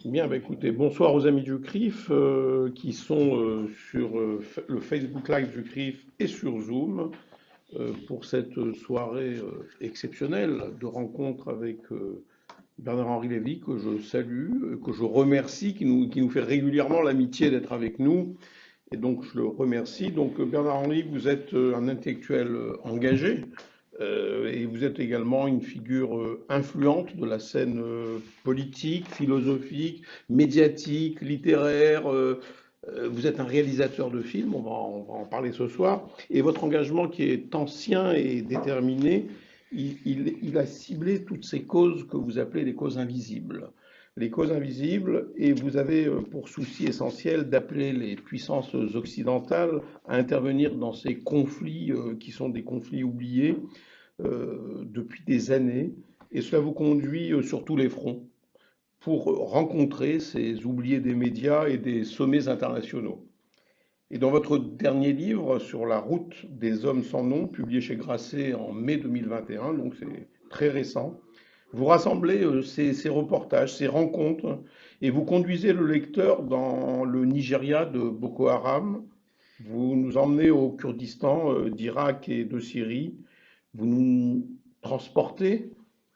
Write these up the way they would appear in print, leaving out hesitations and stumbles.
Bien, bah écoutez, bonsoir aux amis du CRIF qui sont sur le Facebook Live du CRIF et sur Zoom pour cette soirée exceptionnelle de rencontre avec Bernard-Henri Lévy que je salue, que je remercie, qui nous fait régulièrement l'amitié d'être avec nous. Et donc je le remercie. Donc Bernard-Henri, vous êtes un intellectuel engagé. Et vous êtes également une figure influente de la scène politique, philosophique, médiatique, littéraire. Vous êtes un réalisateur de films, on va en parler ce soir. Et votre engagement qui est ancien et déterminé, il a ciblé toutes ces causes que vous appelez les causes invisibles. Les causes invisibles, et vous avez pour souci essentiel d'appeler les puissances occidentales à intervenir dans ces conflits qui sont des conflits oubliés depuis des années, et cela vous conduit sur tous les fronts pour rencontrer ces oubliés des médias et des sommets internationaux. Et dans votre dernier livre, Sur la route des hommes sans nom, publié chez Grasset en mai 2021, donc c'est très récent, vous rassemblez ces reportages, ces rencontres, et vous conduisez le lecteur dans le Nigeria de Boko Haram, vous nous emmenez au Kurdistan d'Irak et de Syrie, vous nous transportez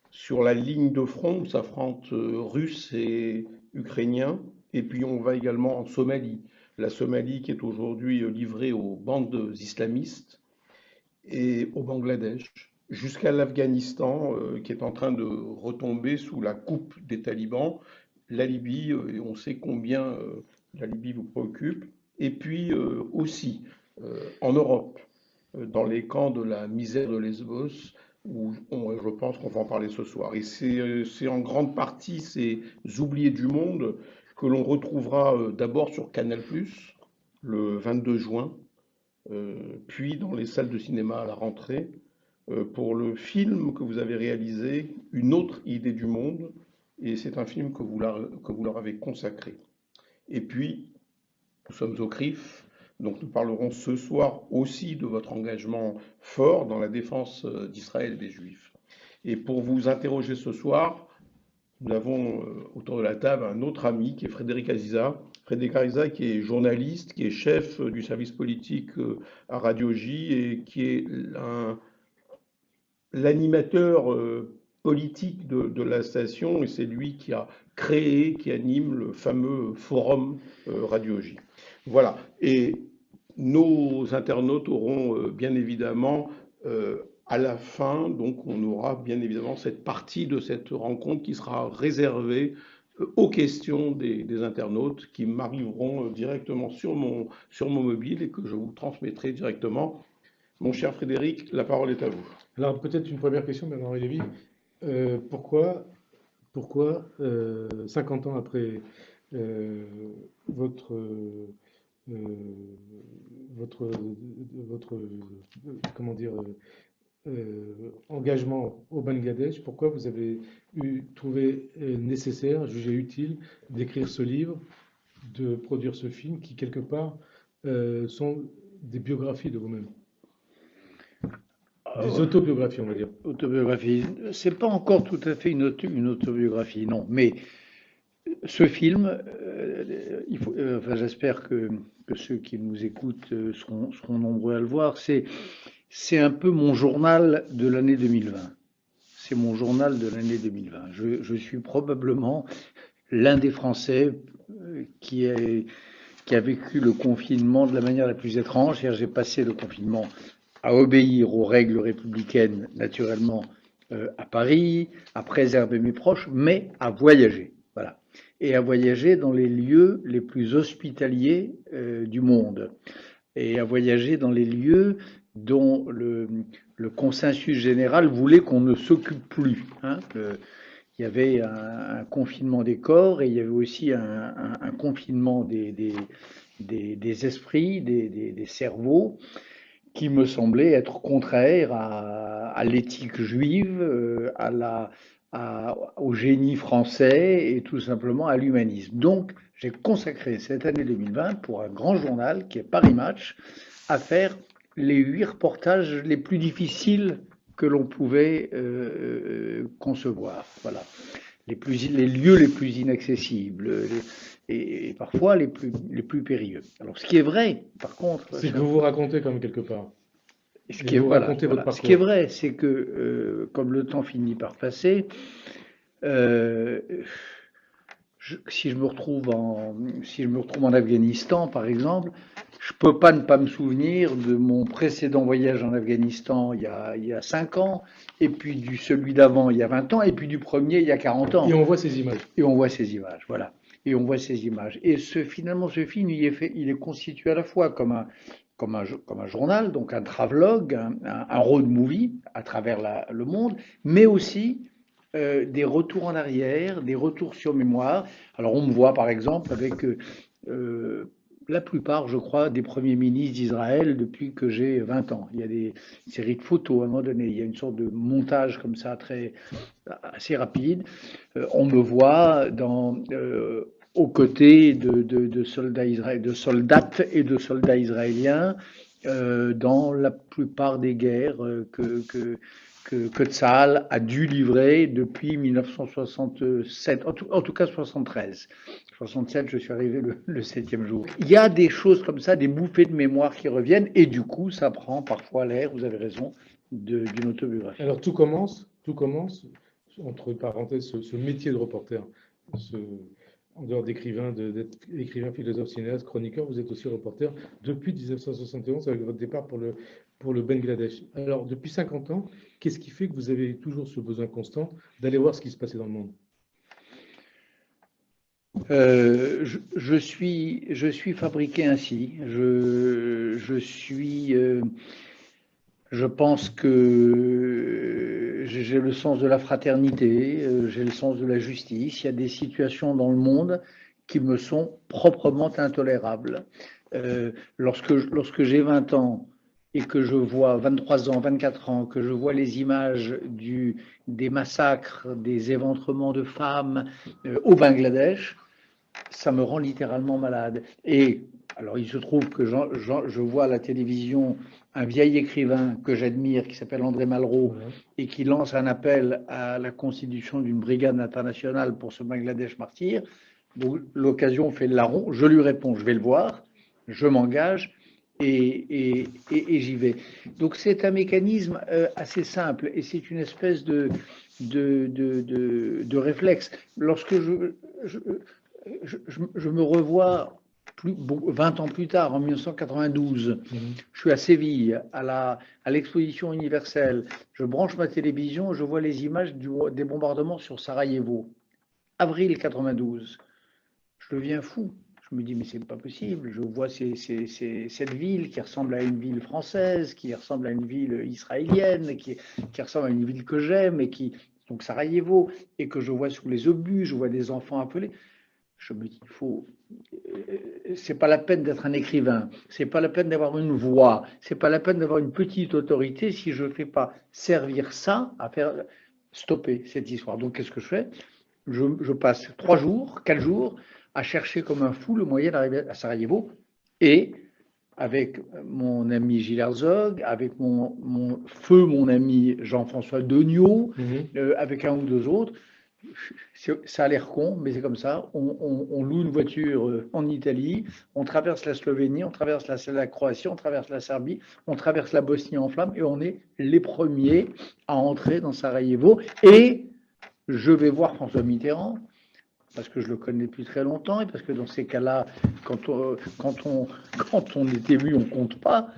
sur la ligne de front où s'affrontent Russes et Ukrainiens, et puis on va également en Somalie. La Somalie qui est aujourd'hui livrée aux bandes islamistes et au Bangladesh, jusqu'à l'Afghanistan qui est en train de retomber sous la coupe des talibans, la Libye, et on sait combien la Libye vous préoccupe, et puis aussi en Europe, dans les camps de la misère de Lesbos, où je pense qu'on va en parler ce soir. Et c'est en grande partie ces oubliés du monde que l'on retrouvera d'abord sur Canal+, le 22 juin, puis dans les salles de cinéma à la rentrée, pour le film que vous avez réalisé, Une autre idée du monde, et c'est un film que vous leur avez consacré. Et puis, nous sommes au CRIF, donc nous parlerons ce soir aussi de votre engagement fort dans la défense d'Israël et des Juifs. Et pour vous interroger ce soir, nous avons autour de la table un autre ami qui est Frédéric Aziza. Frédéric Aziza qui est journaliste, qui est chef du service politique à Radio J et qui est l'animateur politique de la station, et c'est lui qui a créé, qui anime le fameux forum Radio J. Voilà. Et nos internautes auront bien évidemment à la fin, donc on aura bien évidemment cette partie de cette rencontre qui sera réservée aux questions des internautes qui m'arriveront directement sur mon mobile et que je vous transmettrai directement. Mon cher Frédéric, la parole est à vous. Alors peut-être une première question, Bernard-Henri Lévy. Pourquoi 50 ans après euh, votre, euh, votre, votre, comment dire, engagement au Bangladesh, pourquoi vous avez trouvé nécessaire, jugé utile d'écrire ce livre, de produire ce film qui quelque part sont des biographies de vous-même, des autobiographies, on va dire. Autobiographie, c'est pas encore tout à fait une autobiographie, non. Mais ce film, enfin, j'espère que ceux qui nous écoutent seront nombreux à le voir. C'est un peu mon journal de l'année 2020. C'est mon journal de l'année 2020. Je suis probablement l'un des Français qui a vécu le confinement de la manière la plus étrange. C'est-à-dire, j'ai passé le confinement à obéir aux règles républicaines, naturellement, à Paris, à préserver mes proches, mais à voyager. Voilà. Et à voyager dans les lieux les plus hospitaliers du monde. Et à voyager dans les lieux dont le consensus général voulait qu'on ne s'occupe plus. Hein. Il y avait un confinement des corps et il y avait aussi un confinement des esprits, des cerveaux, qui me semblait être contraire à l'éthique juive, au génie français et tout simplement à l'humanisme. Donc, j'ai consacré cette année 2020 pour un grand journal qui est Paris Match à faire les 8 reportages les plus difficiles que l'on pouvait concevoir. Voilà. les lieux les plus inaccessibles et parfois les plus périlleux. Alors, ce qui est vrai, par contre, C'est que vous vous racontez comme quelque part. ce Et qui est, vous voilà, racontez votre ce qui est parcours. vrai, c'est que comme le temps finit par passer, euh, si je me retrouve en Afghanistan, par exemple, je peux pas ne pas me souvenir de mon précédent voyage en Afghanistan il y a 5 ans, et puis du celui d'avant il y a 20 ans, et puis du premier il y a 40 Et ans. on voit ces images. Et on voit ces images, voilà. Et on voit ces images. Et finalement, ce film, il est constitué à la fois comme un journal, donc un travelogue, un road movie à travers le monde, mais aussi des retours en arrière, des retours sur mémoire. Alors on me voit par exemple avec la plupart, je crois, des premiers ministres d'Israël depuis que j'ai 20 ans. Il y a des séries de photos à un moment donné, il y a une sorte de montage comme ça assez rapide. On me voit aux côtés de soldats de soldates et de soldats israéliens dans la plupart des guerres que Tsahal a dû livrer depuis 1967, en tout cas 73. 67, je suis arrivé le 7e jour. Il y a des choses comme ça, des bouffées de mémoire qui reviennent, et du coup, ça prend parfois l'air, vous avez raison, d'une autobiographie. Alors tout commence, entre parenthèses, ce métier de reporter. Ce- En dehors d'écrivain, d'être écrivain, philosophe, cinéaste, chroniqueur, vous êtes aussi reporter depuis 1971 avec votre départ pour le Bangladesh. Alors, depuis 50 ans, qu'est-ce qui fait que vous avez toujours ce besoin constant d'aller voir ce qui se passait dans le monde? Je suis fabriqué ainsi. Je pense que j'ai le sens de la fraternité, j'ai le sens de la justice. Il y a des situations dans le monde qui me sont proprement intolérables. Lorsque j'ai 20 ans et que je vois 23 ans, 24 ans, que je vois les images des massacres, des éventrements de femmes au Bangladesh, ça me rend littéralement malade. Et alors, il se trouve que je vois à la télévision un vieil écrivain que j'admire qui s'appelle André Malraux et qui lance un appel à la constitution d'une brigade internationale pour ce Bangladesh martyr. Donc, l'occasion fait le larron. Je lui réponds, je vais le voir, je m'engage et j'y vais. Donc, c'est un mécanisme assez simple et c'est une espèce de réflexe. Lorsque je me revois 20 ans plus tard, en 1992, je suis à Séville, à l'exposition universelle. Je branche ma télévision, je vois les images des bombardements sur Sarajevo, avril 92. Je deviens fou. Je me dis, mais c'est pas possible. Je vois cette ville qui ressemble à une ville française, qui ressemble à une ville israélienne, qui ressemble à une ville que j'aime, donc Sarajevo, et que je vois sous les obus, je vois des enfants appelés. Je me dis, c'est pas la peine d'être un écrivain, c'est pas la peine d'avoir une voix, c'est pas la peine d'avoir une petite autorité si je ne fais pas servir ça à faire stopper cette histoire. Donc qu'est-ce que je fais? Je passe 3 jours, 4 jours à chercher comme un fou le moyen d'arriver à Sarajevo et avec mon ami Gilles Herzog, avec mon ami Jean-François Degnaud, avec un ou deux autres. Ça a l'air con, mais c'est comme ça. On loue une voiture en Italie, on traverse la Slovénie, on traverse la Croatie, on traverse la Serbie, on traverse la Bosnie en flammes et on est les premiers à entrer dans Sarajevo. Et je vais voir François Mitterrand parce que je le connais depuis très longtemps et parce que dans ces cas-là, quand on est élu, on compte pas.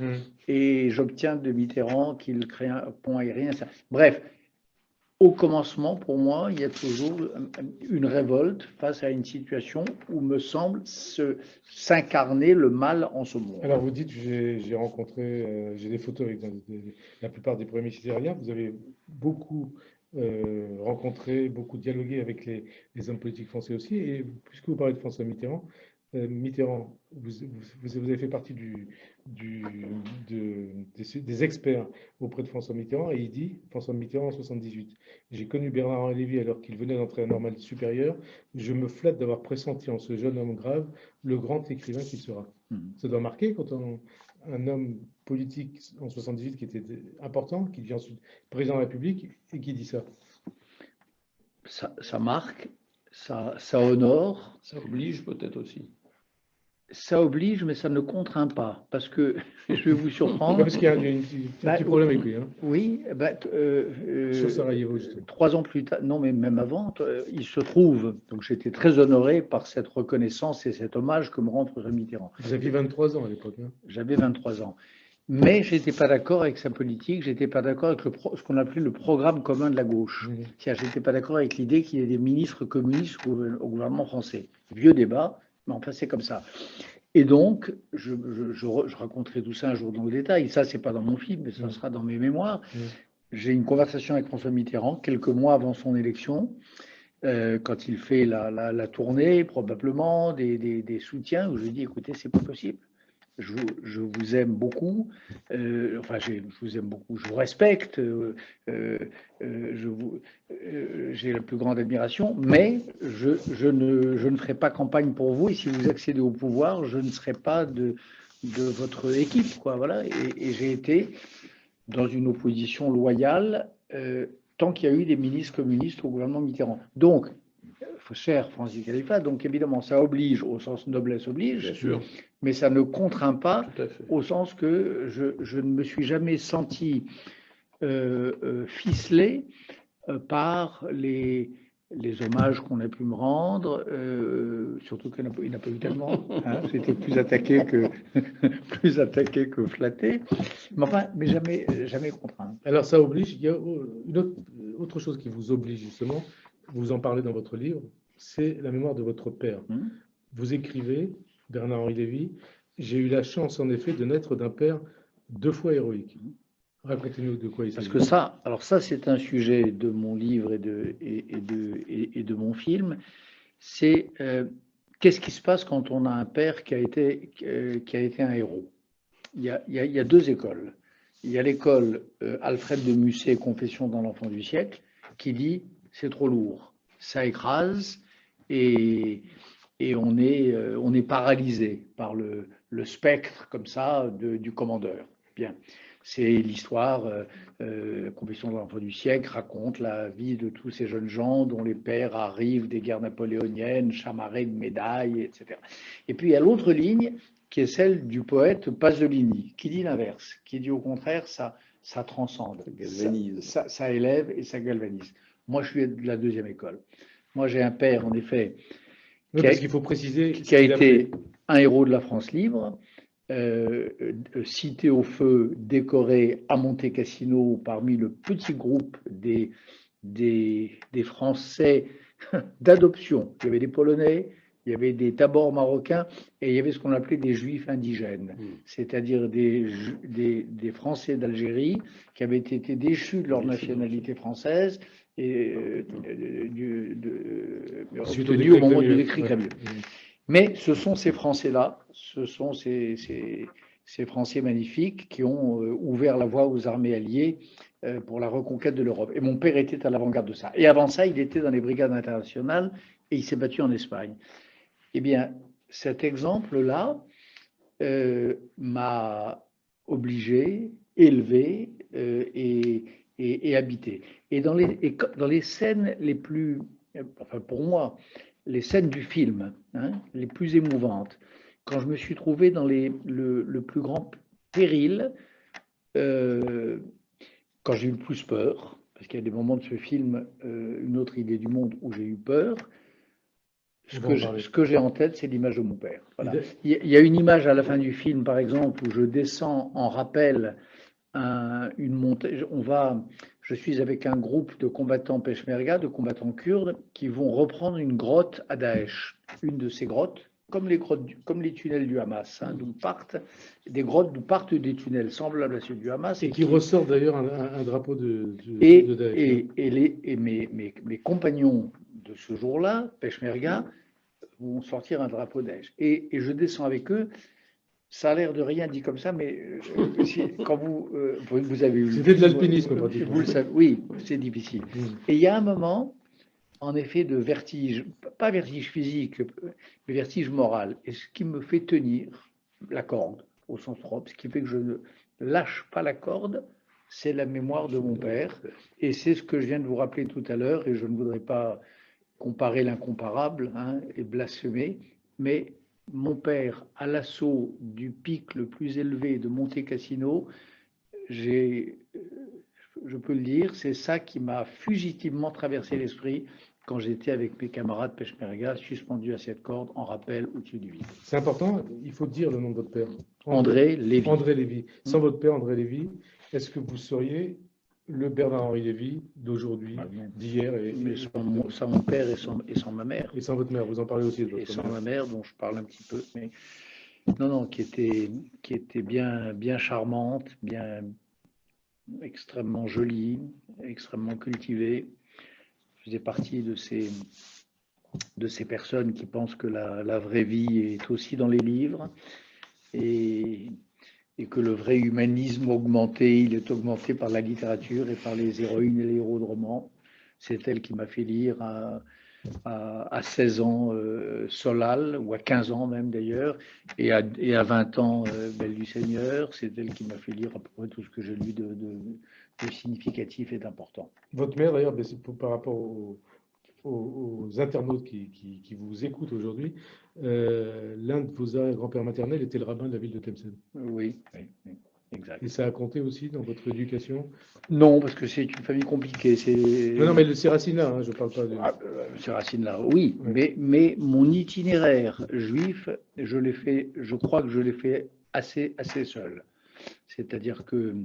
Et j'obtiens de Mitterrand qu'il crée un pont aérien. Bref. Au commencement, pour moi, il y a toujours une révolte face à une situation où me semble s'incarner le mal en ce monde. Alors vous dites, j'ai rencontré, j'ai des photos avec la plupart des premiers ministres israéliens. Vous avez beaucoup rencontré, beaucoup dialogué avec les hommes politiques français aussi. Et puisque vous parlez de François Mitterrand, vous avez fait partie des experts auprès de François Mitterrand et il dit, François Mitterrand en 78, j'ai connu Bernard-Henri Lévy alors qu'il venait d'entrer à Normale Supérieure, je me flatte d'avoir pressenti en ce jeune homme grave le grand écrivain qu'il sera. Ça doit marquer quand un homme politique en 78 qui était important, qui devient ensuite président de la République et qui dit ça. ça marque, ça honore, Ça oblige peut-être aussi. ça oblige, mais ça ne contraint pas. Parce que, je vais vous Ouais, surprendre, parce qu'il y a un bah, petit problème avec lui, hein, oui, bah, sur Sarajevo, justement. 3 ans plus tard, non, mais même avant, il se trouve, donc j'étais très honoré par cette reconnaissance et cet hommage que me rend François Mitterrand. Vous aviez 23 ans à l'époque, hein. J'avais 23 ans. Mais je n'étais pas d'accord avec sa politique, j'étais pas d'accord avec ce qu'on appelait le programme commun de la gauche. Mhm. C'est-à-dire, j'étais pas d'accord avec l'idée qu'il y ait des ministres communistes au gouvernement français. Vieux débat, mais enfin c'est comme ça. Et donc, je raconterai tout ça un jour dans le détail. Ça, c'est pas dans mon film, mais ça sera dans mes mémoires. Mhm. J'ai une conversation avec François Mitterrand quelques mois avant son élection, quand il fait la tournée, probablement, des soutiens, où je lui dis, écoutez, c'est pas possible. Je vous aime beaucoup, enfin je vous aime beaucoup, je vous respecte, j'ai la plus grande admiration, mais je ne ferai pas campagne pour vous et si vous accédez au pouvoir, je ne serai pas de votre équipe, quoi, voilà. Et j'ai été dans une opposition loyale tant qu'il y a eu des ministres communistes au gouvernement Mitterrand. Donc, cher Francis Khalifa, donc évidemment, ça oblige, au sens noblesse oblige, Bien sûr, mais ça ne contraint pas, tout à fait. au sens que je ne me suis jamais senti ficelé par les hommages qu'on a pu me rendre, surtout qu'il n'a pas eu tellement, hein, j'étais plus attaqué que, plus attaqué que flatté, mais enfin, mais jamais contraint. Alors ça oblige, il y a une autre chose qui vous oblige justement, vous en parlez dans votre livre, c'est la mémoire de votre père. Vous écrivez, Bernard-Henri Lévy, j'ai eu la chance en effet de naître d'un père 2 fois héroïque. Racontez-nous de quoi il Parce s'agit. que ça, alors ça, c'est un sujet de mon livre et de mon film. C'est qu'est-ce qui se passe quand on a un père qui a été un héros. Il y a 2 écoles. Il y a l'école Alfred de Musset, Confession d'un enfant du siècle, qui dit c'est trop lourd, ça écrase et on est paralysé par le spectre comme ça du commandeur. Bien. C'est l'histoire, Confession de l'enfant du siècle raconte la vie de tous ces jeunes gens dont les pères arrivent des guerres napoléoniennes, chamarrés de médailles, etc. Et puis il y a l'autre ligne qui est celle du poète Pasolini, qui dit l'inverse, qui dit au contraire ça transcende, ça élève et ça galvanise. Moi je suis de la 2e école. Moi j'ai un père en effet Oui, parce qu'il faut préciser qui a été un héros de la France libre, cité au feu, décoré à Monte Cassino parmi le petit groupe des Français d'adoption. Il y avait des Polonais, il y avait des Tabors marocains et il y avait ce qu'on appelait des Juifs indigènes, c'est-à-dire des Français d'Algérie qui avaient été déchus de leur nationalité française et obtenus au moment du décret Camus. Mais ce sont ces Français-là, ce sont ces Français magnifiques qui ont ouvert la voie aux armées alliées pour la reconquête de l'Europe. Et mon père était à l'avant-garde de ça. Et avant ça, il était dans les brigades internationales et il s'est battu en Espagne. Eh bien, cet exemple-là m'a obligé, élevé et habité. Et dans les scènes les plus, enfin pour moi, les scènes du film, hein, les plus émouvantes, quand je me suis trouvé dans le plus grand péril, quand j'ai eu le plus peur, parce qu'il y a des moments de ce film, Une autre idée du monde, où j'ai eu peur, ce que j'ai en tête, c'est l'image de mon père. Voilà. Il y a une image à la fin du film, par exemple, où je descends en rappel une montée. Je suis avec un groupe de combattants peshmerga, de combattants kurdes, qui vont reprendre une grotte à Daesh. Une de ces grottes, comme les tunnels du Hamas, hein, d'où partent des grottes, d'où partent des tunnels semblables à ceux du Hamas. Et qui ressort d'ailleurs un drapeau de Daesh. Et mes compagnons de ce jour-là, peshmerga, vont sortir un drapeau Daesh. Et je descends avec eux. Ça a l'air de rien dit comme ça, mais quand vous avez eu... C'était de l'alpinisme, pratiquement. Vous le savez, oui, c'est difficile. Et il y a un moment, en effet, de vertige, pas vertige physique, mais vertige moral. Et ce qui me fait tenir la corde, au sens propre, ce qui fait que je ne lâche pas la corde, c'est la mémoire de mon père. Et c'est ce que je viens de vous rappeler tout à l'heure, et je ne voudrais pas comparer l'incomparable, hein, et blasphémer, mais mon père, à l'assaut du pic le plus élevé de Monte Cassino, je peux le dire, c'est ça qui m'a fugitivement traversé l'esprit quand j'étais avec mes camarades peshmerga suspendus à cette corde en rappel au-dessus du vide. C'est important, il faut dire le nom de votre père. André Lévy. André Lévy. Sans votre père, André Lévy, est-ce que vous seriez le Bernard-Henri Lévy d'aujourd'hui, d'hier Mais sans mon père et sans ma mère. Et sans votre mère, vous en parlez aussi de votre Et sans mère. ma mère, dont je parle un petit peu. Mais non, qui était bien charmante, bien extrêmement jolie, extrêmement cultivée. Je faisais partie de ces personnes qui pensent que la vraie vie est aussi dans les livres et que le vrai humanisme augmenté, il est augmenté par la littérature et par les héroïnes et les héros de romans. C'est elle qui m'a fait lire à 16 ans Solal, ou à 15 ans même d'ailleurs, et à 20 ans Belle du Seigneur. C'est elle qui m'a fait lire à peu près tout ce que j'ai lu de significatif et d'important. Votre mère, d'ailleurs, c'est par rapport aux internautes qui vous écoutent aujourd'hui, l'un de vos grands-pères maternels était le rabbin de la ville de Tlemcen. Oui, exact. Et ça a compté aussi dans votre éducation? Non, parce que c'est une famille compliquée. Non, mais ces racines-là, hein, je ne parle pas de... Ces racines-là, oui, mais mon itinéraire juif, je crois que je l'ai fait assez seul. C'est-à-dire que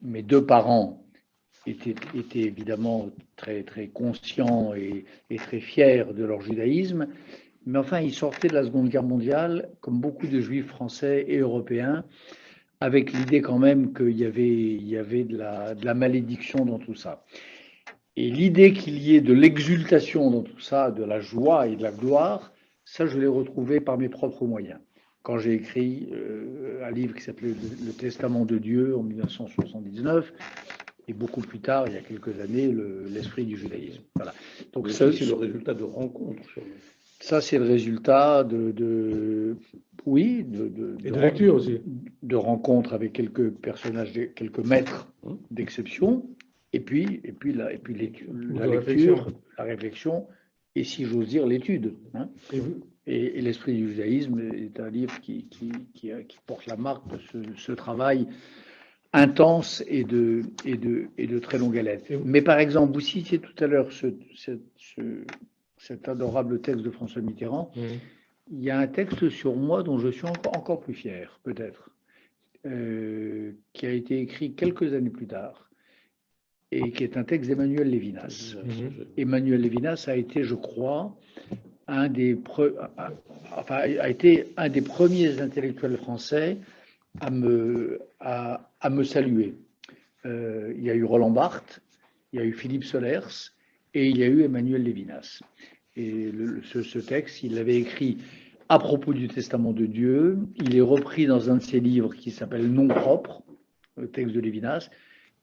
mes deux parents étaient évidemment très, très conscients et très fiers de leur judaïsme, mais enfin, ils sortaient de la Seconde Guerre mondiale, comme beaucoup de juifs français et européens, avec l'idée quand même qu'il y avait de la malédiction dans tout ça. Et l'idée qu'il y ait de l'exultation dans tout ça, de la joie et de la gloire, ça, je l'ai retrouvé par mes propres moyens. Quand j'ai écrit un livre qui s'appelait Le Testament de Dieu en 1979, et beaucoup plus tard, il y a quelques années, l'esprit du judaïsme. Voilà. Donc ça, c'est le résultat de rencontres. Ça, c'est le résultat de lecture aussi. De rencontres avec quelques personnages, quelques maîtres d'exception, et puis la lecture, la réflexion, et si j'ose dire, l'étude. Hein. Et l'esprit du judaïsme est un livre qui porte la marque de ce travail intense et de très longue haleine. Mais par exemple, vous citiez tout à l'heure cet adorable texte de François Mitterrand. Il y a un texte sur moi dont je suis encore plus fier, peut-être, qui a été écrit quelques années plus tard, et qui est un texte d'Emmanuel Lévinas. Emmanuel Lévinas a été, je crois, a été un des premiers intellectuels français à me saluer. Il y a eu Roland Barthes, il y a eu Philippe Solers, et il y a eu Emmanuel Lévinas. Et ce texte, il l'avait écrit à propos du Testament de Dieu. Il est repris dans un de ses livres qui s'appelle Nom propre, le texte de Lévinas.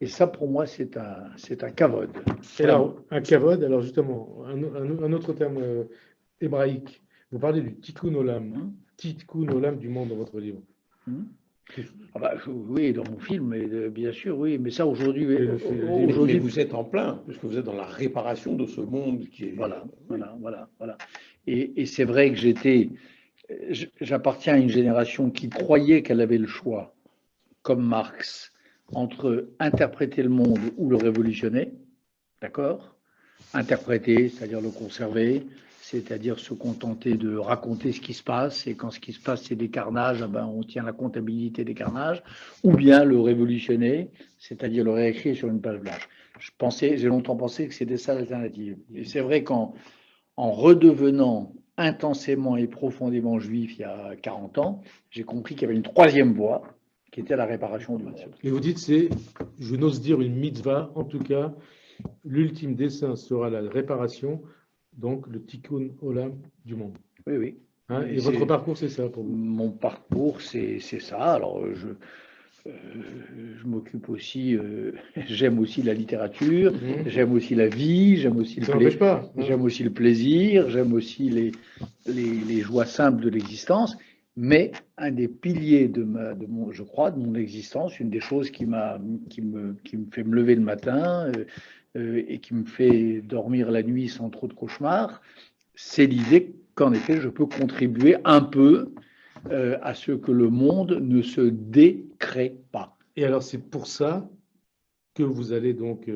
Et ça, pour moi, c'est un kavod. Alors, un kavod, alors justement, un autre terme hébraïque. Vous parlez du tikkun olam, tikkun olam du monde dans votre livre. Oui, dans mon film, bien sûr, oui. Mais ça, aujourd'hui, vous êtes en plein, puisque vous êtes dans la réparation de ce monde qui est... Voilà. Et c'est vrai que j'appartiens à une génération qui croyait qu'elle avait le choix, comme Marx, entre interpréter le monde ou le révolutionner, d'accord? Interpréter, c'est-à-dire le conserver, c'est-à-dire se contenter de raconter ce qui se passe, et quand ce qui se passe, c'est des carnages, on tient la comptabilité des carnages, ou bien le révolutionner, c'est-à-dire le réécrire sur une page blanche. J'ai longtemps pensé que c'était ça l'alternative. Et c'est vrai qu'en redevenant intensément et profondément juif il y a 40 ans, j'ai compris qu'il y avait une troisième voie, qui était la réparation du monde. Et vous dites, je n'ose dire une mitzvah, en tout cas, l'ultime dessein sera la réparation, donc le tikkun olam du monde. Oui. Hein, et votre parcours, c'est ça pour vous? Mon parcours, c'est ça. Alors, je m'occupe aussi, j'aime aussi la littérature, j'aime aussi la vie, j'aime aussi le plaisir, j'aime aussi les joies simples de l'existence. mais un des piliers je crois, de mon existence, une des choses qui me fait me lever le matin et qui me fait dormir la nuit sans trop de cauchemars, c'est l'idée qu'en effet, je peux contribuer un peu à ce que le monde ne se décrée pas. Et alors, c'est pour ça que vous allez donc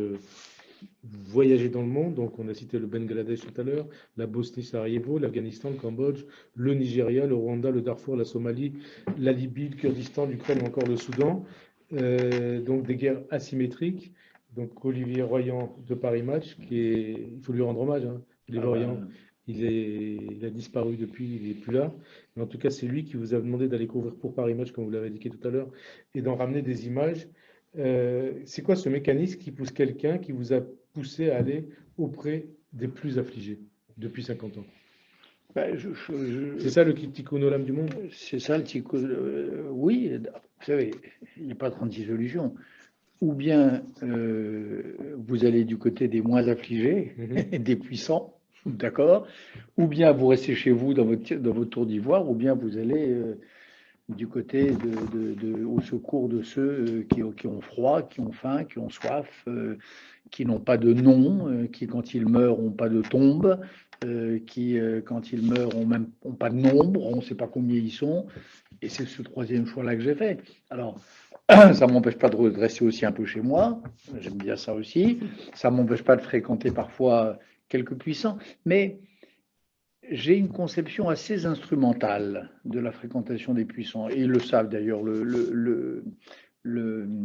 voyager dans le monde. Donc, on a cité le Bangladesh tout à l'heure, la Bosnie-Sarajevo, l'Afghanistan, le Cambodge, le Nigeria, le Rwanda, le Darfour, la Somalie, la Libye, le Kurdistan, l'Ukraine ou encore le Soudan. Donc, des guerres asymétriques. Donc, Olivier Royan de Paris Match, il faut lui rendre hommage, hein. Olivier Royan, il a disparu depuis, il n'est plus là. Mais en tout cas, c'est lui qui vous a demandé d'aller couvrir pour Paris Match, comme vous l'avez indiqué tout à l'heure, et d'en ramener des images. C'est quoi ce mécanisme qui pousse quelqu'un, qui vous a poussé à aller auprès des plus affligés depuis 50 ans? Ben, C'est ça le tikkun olam du monde? c'est ça le tikkun. Oui, vous savez, il n'y a pas 36 solutions. Ou bien vous allez du côté des moins affligés, des puissants, d'accord? Ou bien vous restez chez vous dans votre tour d'ivoire, ou bien vous allez du côté au secours de ceux qui ont froid, qui ont faim, qui ont soif, qui n'ont pas de nom, qui quand ils meurent n'ont pas de tombe, qui quand ils meurent ont pas de nombre, on ne sait pas combien ils sont. Et c'est ce troisième choix-là que j'ai fait. Alors, ça ne m'empêche pas de redresser aussi un peu chez moi, j'aime bien ça aussi. Ça ne m'empêche pas de fréquenter parfois quelques puissants, mais j'ai une conception assez instrumentale de la fréquentation des puissants, et ils le savent d'ailleurs. Le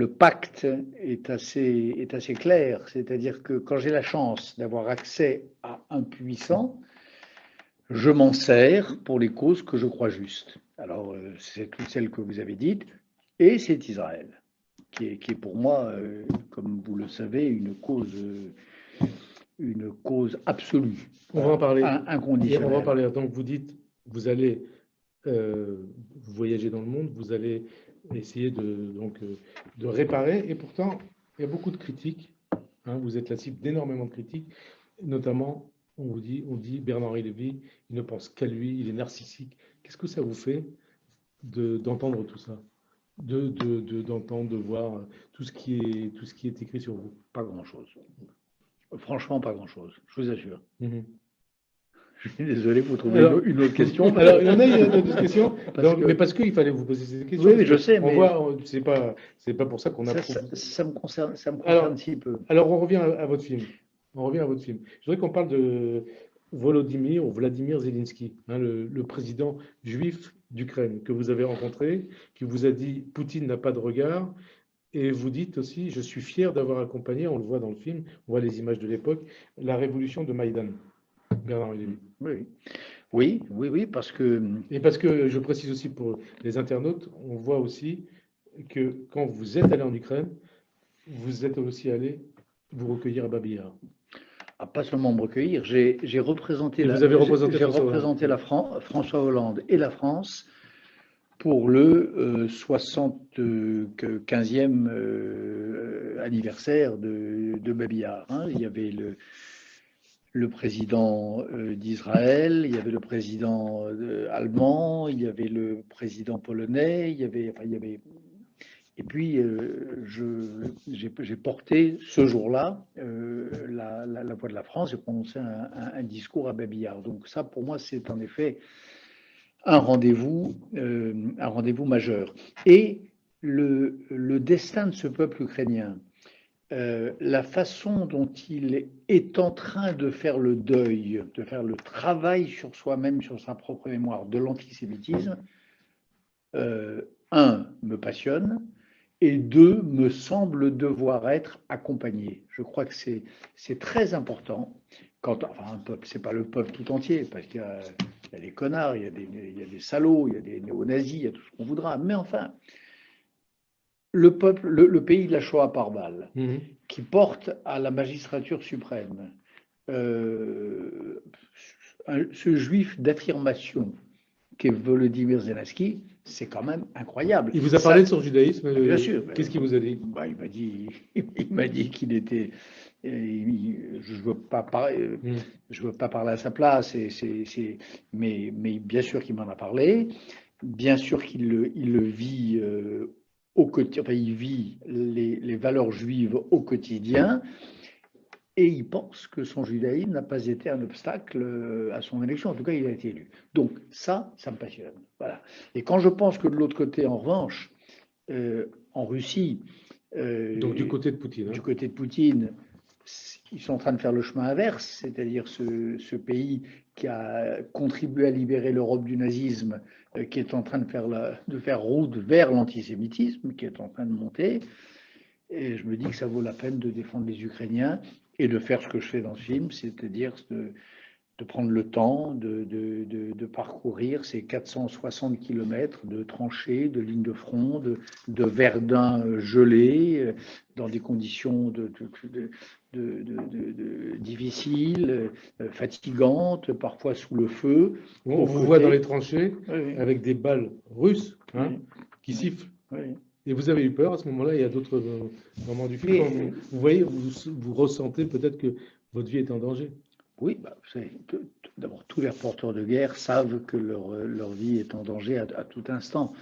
pacte est assez clair, c'est-à-dire que quand j'ai la chance d'avoir accès à un puissant, je m'en sers pour les causes que je crois justes. Alors, c'est toutes celles que vous avez dites, et c'est Israël, qui est pour moi, comme vous le savez, une cause absolue. On va en parler. Inconditionnelle. On va en parler. Donc, vous dites, vous allez voyager dans le monde, vous allez essayer de réparer, et pourtant, il y a beaucoup de critiques. Hein, vous êtes la cible d'énormément de critiques, notamment, on dit Bernard-Henri Lévy, il ne pense qu'à lui, il est narcissique. Qu'est-ce que ça vous fait d'entendre tout ça? D'entendre, de voir tout ce qui est écrit sur vous? Pas grand-chose. Franchement, pas grand-chose, je vous assure. Je suis désolé, vous trouvez une autre question? Alors, il y en a une autre question, mais parce qu'il fallait vous poser ces questions. Oui, mais je sais, mais c'est pas pour ça qu'on a. Ça me concerne si peu. Alors, on revient à votre film. Je voudrais qu'on parle de Vladimir Zelensky, hein, le président juif d'Ukraine que vous avez rencontré, qui vous a dit Poutine n'a pas de regard. Et vous dites aussi, je suis fier d'avoir accompagné, on le voit dans le film, on voit les images de l'époque, la révolution de Maïdan. Bernard Lévy. Oui, parce que... Et parce que, je précise aussi pour les internautes, on voit aussi que quand vous êtes allé en Ukraine, vous êtes aussi allé vous recueillir à Babi Yar. Ah, pas seulement me recueillir, j'ai représenté, François Hollande et la France pour le 75e anniversaire de Babi Yar. Hein. Il y avait le président d'Israël, il y avait le président allemand, il y avait le président polonais, il y avait... Et puis, j'ai porté ce jour-là la voix de la France, j'ai prononcé un discours à Babi Yar. Donc ça, pour moi, c'est en effet un rendez-vous majeur. Et le destin de ce peuple ukrainien, la façon dont il est en train de faire le deuil, de faire le travail sur soi-même, sur sa propre mémoire, de l'antisémitisme, me passionne, et deux, me semble devoir être accompagné. Je crois que c'est très important. Un peuple, c'est pas le peuple tout entier, parce qu'il y a des connards, il y a des salauds, il y a des néo-nazis, il y a tout ce qu'on voudra. Mais enfin, le peuple, le pays de la Shoah par balle, qui porte à la magistrature suprême ce juif d'affirmation qu'est Volodymyr Zelensky, c'est quand même incroyable. Il vous a parlé de son judaïsme, Bien sûr. qu'est-ce qu'il vous a dit? Bah, il m'a dit qu'il était. Je veux pas parler, je veux pas parler à sa place, mais bien sûr qu'il m'en a parlé. Bien sûr il le vit au quotidien. Enfin, il vit les valeurs juives au quotidien. Et il pense que son judaïsme n'a pas été un obstacle à son élection. En tout cas, il a été élu. Donc ça me passionne. Voilà. Et quand je pense que de l'autre côté, en revanche, en Russie, Donc du côté de Poutine. du côté de Poutine, ils sont en train de faire le chemin inverse, c'est-à-dire ce pays qui a contribué à libérer l'Europe du nazisme, qui est en train de faire route vers l'antisémitisme, qui est en train de monter. Et je me dis que ça vaut la peine de défendre les Ukrainiens et de faire ce que je fais dans ce film, c'est-à-dire de prendre le temps de parcourir ces 460 kilomètres de tranchées, de lignes de front, de Verdun gelé, dans des conditions difficiles, fatigantes, parfois sous le feu. On vous voit dans les tranchées avec des balles russes qui sifflent. Oui. Et vous avez eu peur à ce moment-là? Il y a d'autres moments du film. Quand vous voyez, vous ressentez peut-être que votre vie est en danger. Oui, vous savez, d'abord, tous les reporters de guerre savent que leur vie est en danger à tout instant.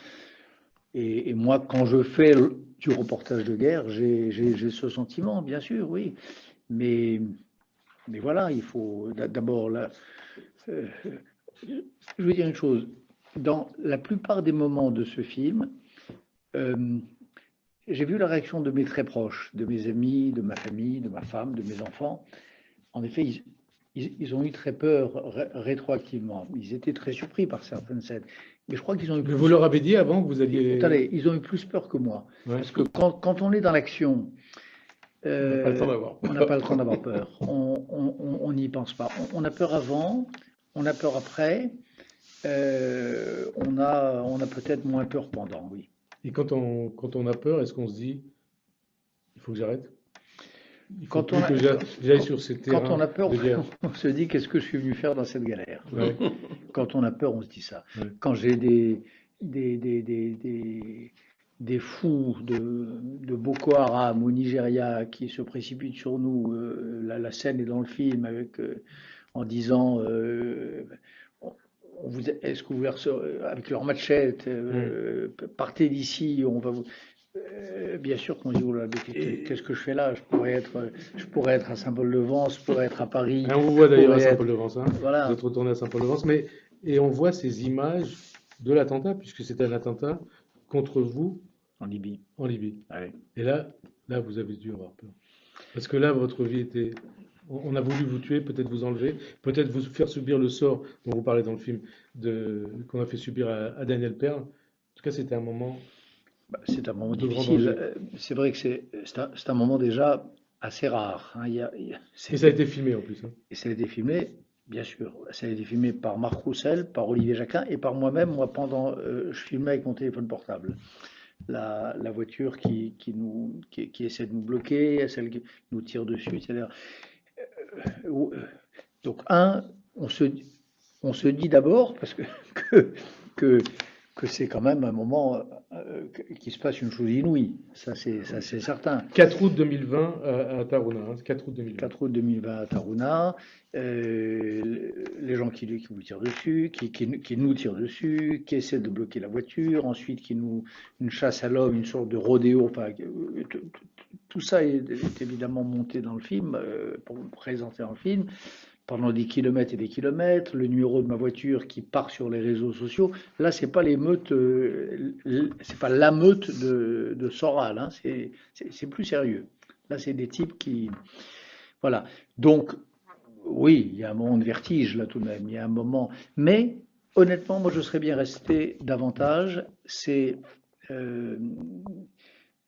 Et moi, quand je fais du reportage de guerre, j'ai ce sentiment, bien sûr, oui. Mais voilà, il faut d'abord, je veux dire une chose. Dans la plupart des moments de ce film, j'ai vu la réaction de mes très proches, de mes amis, de ma famille, de ma femme, de mes enfants. En effet, ils ont eu très peur rétroactivement. Ils étaient très surpris par certaines scènes. Mais je crois qu'ils ont eu plus... Mais vous leur avez dit avant que vous alliez... Attendez, ils ont eu plus peur que moi. Ouais. Parce que quand on est dans l'action, On n'a pas le temps d'avoir peur. on n'a pas le temps d'avoir peur. On n'y pense pas. On a peur avant, on a peur après, on a peut-être moins peur pendant, oui. Et quand on a peur, est-ce qu'on se dit, il faut que j'arrête? Il faut Quand plus que j'aille sur ces terrains Quand on a peur, de guerre. on se dit qu'est-ce que je suis venu faire dans cette galère. Ouais. Quand on a peur, on se dit ça. Ouais. Quand j'ai des fous de Boko Haram au Nigeria qui se précipitent sur nous, la scène est dans le film en disant est-ce que vous avec leur machette, partez d'ici, on va vous. Bien sûr qu'on dit, oh là, qu'est-ce que je fais là? Je pourrais être à Saint-Paul-de-Vence, je pourrais être à Paris. On vous voit d'ailleurs à Saint-Paul-de-Vence. Hein. Voilà. Vous êtes retourné à Saint-Paul-de-Vence. Et on voit ces images de l'attentat, puisque c'est un attentat contre vous. En Libye. En Libye. Ouais. Et là, vous avez dû avoir peur. Parce que là, votre vie était... On a voulu vous tuer, peut-être vous enlever, peut-être vous faire subir le sort dont vous parlez dans le film, qu'on a fait subir à Daniel Perle. En tout cas, c'était un moment... C'est un moment difficile. C'est vrai que c'est un moment déjà assez rare. Hein. Et ça a été filmé en plus. Hein. Et ça a été filmé, bien sûr. Ça a été filmé par Marc Roussel, par Olivier Jacquin et par moi-même. Moi, je filmais avec mon téléphone portable. La voiture qui essaie de nous bloquer, celle qui nous tire dessus, c'est-à-dire... Donc, on se dit d'abord, parce que c'est quand même un moment qu'il se passe une chose inouïe, ça c'est certain. 4 août 2020 à Taruna, hein, 4 août 2020. 4 août 2020 à Taruna, les gens qui vous tirent dessus, qui nous tirent dessus, qui essaient de bloquer la voiture, ensuite une chasse à l'homme, une sorte de rodéo, enfin, tout ça est évidemment monté dans le film, pour présenter dans le film. Pendant des kilomètres et des kilomètres, le numéro de ma voiture qui part sur les réseaux sociaux. Là, c'est pas l'émeute, c'est pas la meute de Soral, hein, c'est plus sérieux. Là, c'est des types qui, voilà. Donc, oui, il y a un moment de vertige là tout de même. Il y a un moment, mais honnêtement, moi, je serais bien resté davantage. C'est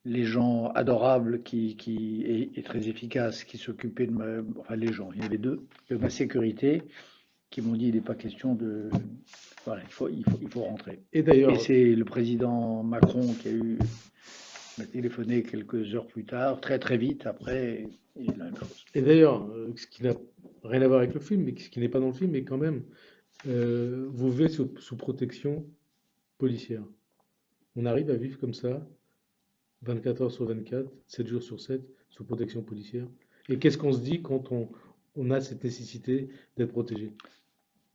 les gens adorables et très efficaces qui s'occupaient de enfin les gens, il y avait deux, de ma sécurité, qui m'ont dit il n'est pas question de... Voilà, il faut rentrer. Et d'ailleurs... Et c'est le président Macron qui m'a téléphoné quelques heures plus tard, très très vite après, et la même chose. Et d'ailleurs, ce qui n'a rien à voir avec le film, mais ce qui n'est pas dans le film, mais quand même, vous vivez sous protection policière. On arrive à vivre comme ça, 24 heures sur 24, 7 jours sur 7, sous protection policière. Et qu'est-ce qu'on se dit quand on a cette nécessité d'être protégé?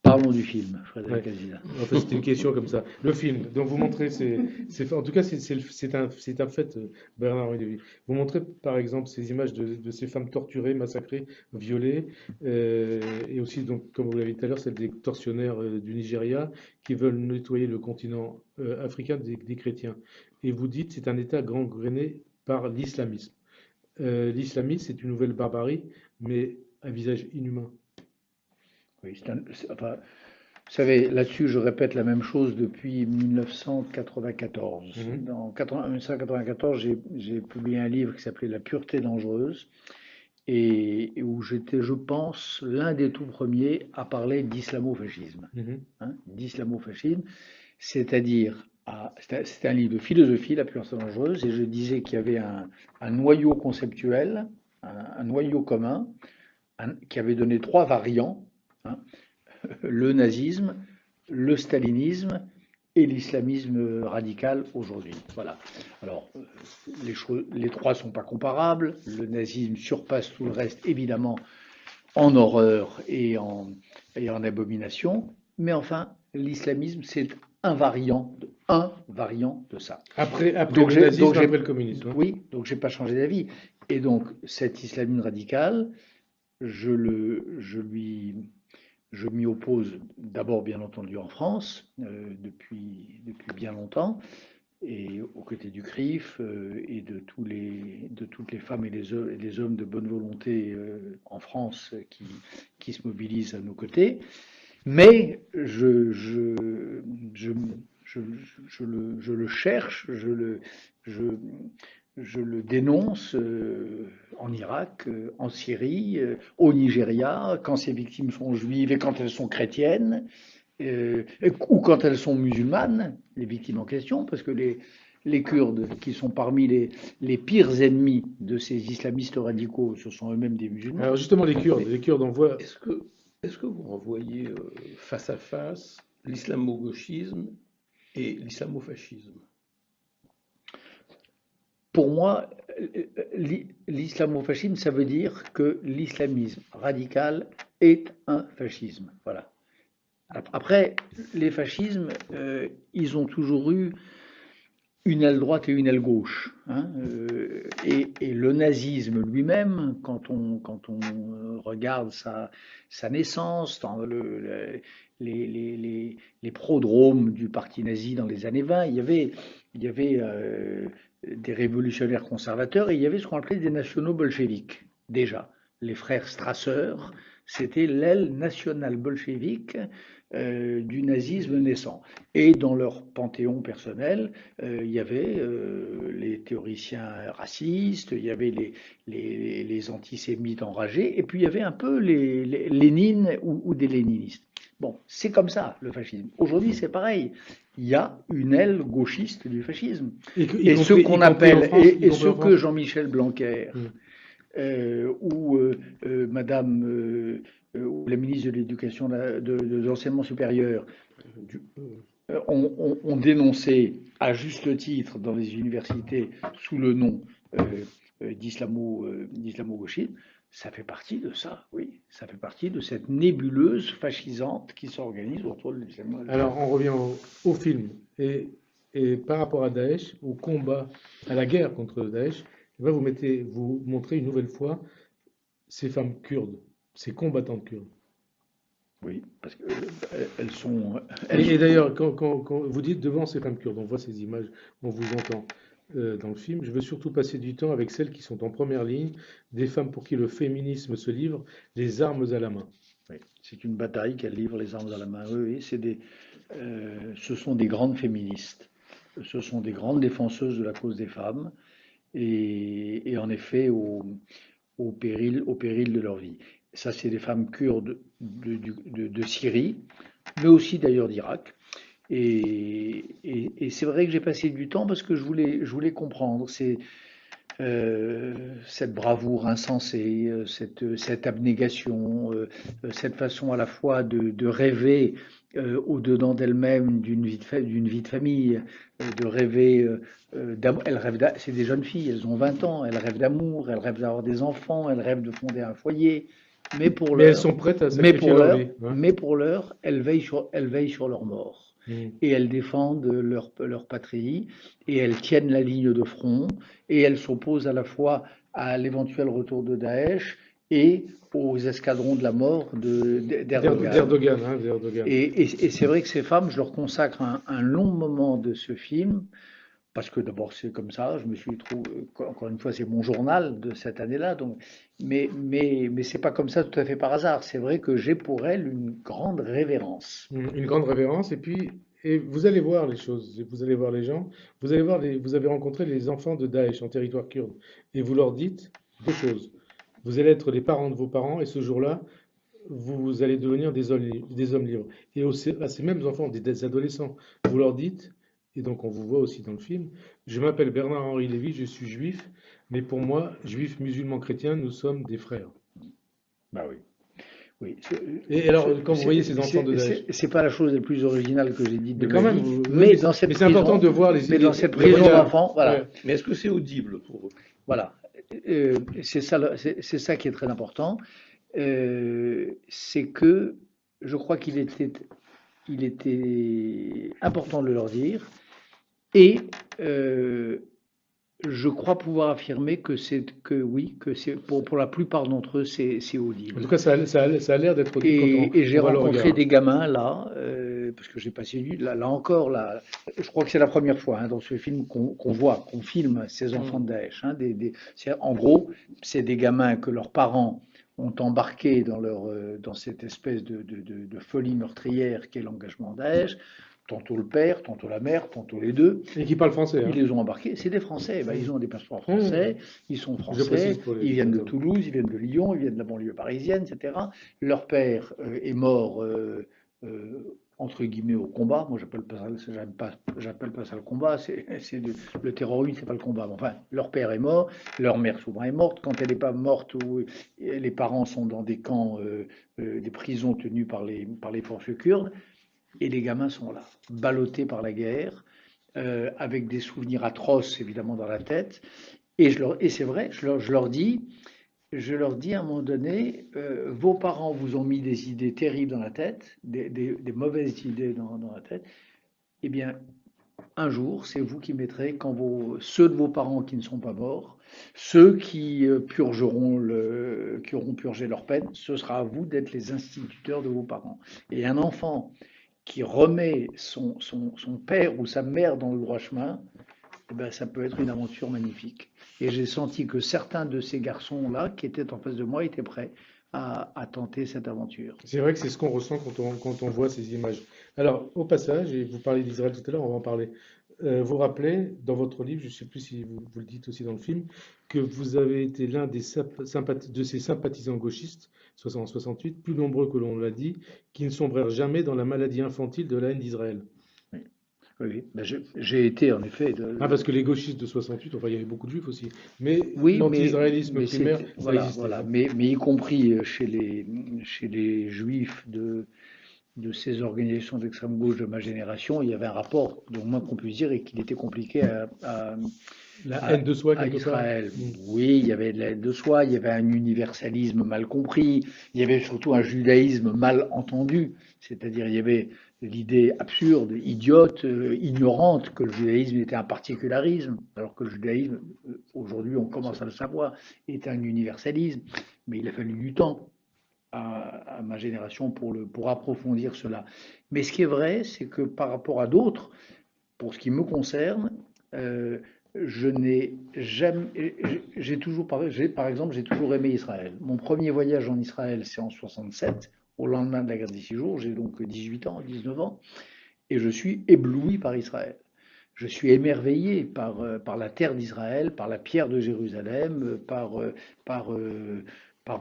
Parlons du film, Ouais. Frédéric Azida. En fait, c'était une question comme ça. Le film, donc vous montrez, en tout cas, c'est un fait, Bernard-Henri Lévy. Vous montrez, par exemple, ces images de ces femmes torturées, massacrées, violées, et aussi, donc, comme vous l'avez dit tout à l'heure, celle des tortionnaires du Nigeria qui veulent nettoyer le continent africain des chrétiens. Et vous dites, c'est un État gangréné par l'islamisme. L'islamisme, c'est une nouvelle barbarie, mais à visage inhumain. Oui, enfin, vous savez, là-dessus, je répète la même chose depuis 1994. Mhm, En 1994, j'ai publié un livre qui s'appelait La pureté dangereuse et où j'étais, je pense, l'un des tout premiers à parler d'islamo-fascisme. mhm, D'islamo-fascisme, c'est-à-dire, c'était un livre de philosophie, La pureté dangereuse, et je disais qu'il y avait un noyau conceptuel, un noyau commun, qui avait donné trois variants, hein, le nazisme, le stalinisme et l'islamisme radical aujourd'hui. Voilà. Alors, les trois ne sont pas comparables. Le nazisme surpasse tout le reste, évidemment, en horreur et en abomination. Mais enfin, l'islamisme, c'est un variant de ça. Après Donc, le nazisme, après le communisme, hein. oui, donc j'ai pas changé d'avis. Et donc, cet islamisme radical, je le, je lui, je m'y oppose d'abord, bien entendu, en France, depuis bien longtemps, et aux côtés du CRIF et de toutes les femmes et les hommes de bonne volonté en France qui se mobilisent à nos côtés. Mais je, je le cherche, je, je le dénonce en Irak, en Syrie, au Nigeria, quand ces victimes sont juives et quand elles sont chrétiennes, ou quand elles sont musulmanes, les victimes en question, parce que les Kurdes, qui sont parmi les pires ennemis de ces islamistes radicaux, ce sont eux-mêmes des musulmans. Alors justement, les Kurdes, on voit. Est-ce que, est-ce que vous renvoyez face à face l'islamo-gauchisme et l'islamo-fascisme? Pour moi, l'islamo-fascisme, ça veut dire que l'islamisme radical est un fascisme. Voilà. Après, les fascismes, ils ont toujours eu une aile droite et une aile gauche, hein, et le nazisme lui-même, quand on regarde sa naissance, dans les prodromes du parti nazi dans les années 20, il y avait des révolutionnaires conservateurs et il y avait ce qu'on appelait des nationaux bolcheviques. Déjà, les frères Strasser, c'était l'aile nationale bolchevique du nazisme naissant. Et dans leur panthéon personnel, il y avait les théoriciens racistes, il y avait les antisémites enragés, et puis il y avait un peu les Lénine ou des léninistes. Bon, c'est comme ça le fascisme. Aujourd'hui, c'est pareil. Il y a une aile gauchiste du fascisme. Et ce qu'on appelle, et ce que Jean-Michel Blanquer ou Madame ou la ministre de l'Éducation, de l'enseignement supérieur, ont dénoncé à juste titre dans les universités sous le nom d'islamo-gauchisme, ça fait partie de ça, oui. Ça fait partie de cette nébuleuse fascisante qui s'organise autour de l'islamo. Alors, on revient au film. Et par rapport à Daesh, au combat, à la guerre contre Daesh, là, vous montrez une nouvelle fois ces femmes kurdes, ces combattantes kurdes. Oui, parce qu'elles sont. Et d'ailleurs, quand vous dites devant ces femmes kurdes, on voit ces images, on vous entend dans le film, je veux surtout passer du temps avec celles qui sont en première ligne, des femmes pour qui le féminisme se livre, les armes à la main. Oui, c'est une bataille qu'elles livrent, les armes à la main. Oui, ce sont des grandes féministes, ce sont des grandes défenseuses de la cause des femmes, et en effet, au péril de leur vie. Ça, c'est des femmes kurdes de Syrie, mais aussi d'ailleurs d'Irak. Et c'est vrai que j'ai passé du temps parce que je voulais comprendre cette bravoure insensée, cette abnégation, cette façon à la fois de rêver au-dedans d'elle-même d'une vie de famille, de rêver d'amour. C'est des jeunes filles, elles ont 20 ans, elles rêvent d'amour, elles rêvent d'avoir des enfants, elles rêvent de fonder un foyer. Mais pour Mais elles l'heure, sont prêtes à mais sacrifier pour leur l'heure, vie. Ouais. mais pour l'heure, elles veillent sur leur mort. Mm. Et elles défendent leur patrie, et elles tiennent la ligne de front, et elles s'opposent à la fois à l'éventuel retour de Daesh et aux escadrons de la mort d'Erdogan. D'Erdogan, hein, d'Erdogan. Et c'est vrai que ces femmes, je leur consacre un long moment de ce film, parce que d'abord c'est comme ça, je me suis trouvé, encore une fois, c'est mon journal de cette année-là, donc, mais c'est pas comme ça tout à fait par hasard. C'est vrai que j'ai pour elles une grande révérence. Une grande révérence. Et puis, et vous allez voir les choses, vous allez voir les gens, vous allez voir vous avez rencontré les enfants de Daesh en territoire kurde, et vous leur dites deux choses. Vous allez être les parents de vos parents, et ce jour-là, vous allez devenir des hommes libres. Et à ces mêmes enfants, des adolescents, vous leur dites, et donc on vous voit aussi dans le film, je m'appelle Bernard-Henri Lévy, je suis juif, mais pour moi, juifs, musulmans, chrétiens, nous sommes des frères. Bah oui. Oui. Et alors, quand vous voyez ces enfants de Daesh, c'est pas la chose la plus originale que j'ai dite de mais quand ma même, vie, mais dans cette c'est important de prison, voir mais dans cette les prison regards. d'enfants, voilà. Ouais. Mais est-ce que c'est audible pour eux? Voilà. C'est ça qui est très important. C'est que je crois il était important de leur dire, et je crois pouvoir affirmer que c'est pour la plupart d'entre eux, c'est En audible. tout cas, ça a l'air d'être audible quand Et j'ai on voit le rencontré regard. des gamins là, parce que j'ai passé là encore, là, je crois que c'est la première fois dans ce film qu'on filme ces enfants de Daesh. Hein, en gros, c'est des gamins que leurs parents ont embarqués dans cette espèce de folie meurtrière qu'est l'engagement Daesh. Tantôt le père, tantôt la mère, tantôt les deux. Et qui parle français. Ils Hein. les ont embarqués. C'est des Français. Ils ont des passeports français. Ils sont Je français. précise pour les Ils viennent de spectateurs. Toulouse, ils viennent de Lyon, ils viennent de la banlieue parisienne, etc. Leur père est mort entre guillemets au combat. Moi, j'appelle pas ça le combat. Le terrorisme, c'est pas le combat. Mais enfin, leur père est mort. Leur mère souvent est morte. Quand elle n'est pas morte, les parents sont dans des camps, des prisons tenues par les forces kurdes. Et les gamins sont là, ballottés par la guerre, avec des souvenirs atroces évidemment dans la tête. Et c'est vrai, je leur dis à un moment donné, vos parents vous ont mis des idées terribles dans la tête, des mauvaises idées dans la tête. Eh bien, un jour, c'est vous qui mettrez, ceux de vos parents qui ne sont pas morts, ceux qui qui auront purgé leur peine, ce sera à vous d'être les instituteurs de vos parents. Et un enfant qui remet son père ou sa mère dans le droit chemin, eh ben, ça peut être une aventure magnifique. Et j'ai senti que certains de ces garçons-là, qui étaient en face de moi, étaient prêts à tenter cette aventure. C'est vrai que c'est ce qu'on ressent quand on voit ces images. Alors, au passage, et vous parlez d'Israël tout à l'heure, on va en parler. Vous rappelez, dans votre livre, je ne sais plus si vous le dites aussi dans le film, que vous avez été l'un de ces sympathisants gauchistes, en 68, plus nombreux que l'on l'a dit, qui ne sombrèrent jamais dans la maladie infantile de la haine d'Israël. Oui, ben j'ai été en effet. Ah, parce que les gauchistes de 68, enfin, il y avait beaucoup de juifs aussi, mais Oui, l'anti-israélisme primaire, ça voilà, existait. voilà. Mais y compris chez les juifs de ces organisations d'extrême gauche de ma génération, il y avait un rapport, donc moins qu'on puisse dire, et qu'il était compliqué La haine de soi, à quelque part. Israël. Oui, il y avait de la haine de soi, il y avait un universalisme mal compris, il y avait surtout un judaïsme mal entendu, c'est-à-dire il y avait l'idée absurde, idiote, ignorante que le judaïsme était un particularisme, alors que le judaïsme, aujourd'hui on commence à le savoir, est un universalisme, mais il a fallu du temps à ma génération pour approfondir cela. Mais ce qui est vrai, c'est que par rapport à d'autres, pour ce qui me concerne, je n'ai jamais, par exemple, j'ai toujours aimé Israël. Mon premier voyage en Israël, c'est en 67, au lendemain de la guerre des 6 jours. J'ai donc 18 ans, 19 ans, et je suis ébloui par Israël. Je suis émerveillé par la terre d'Israël, par la pierre de Jérusalem, par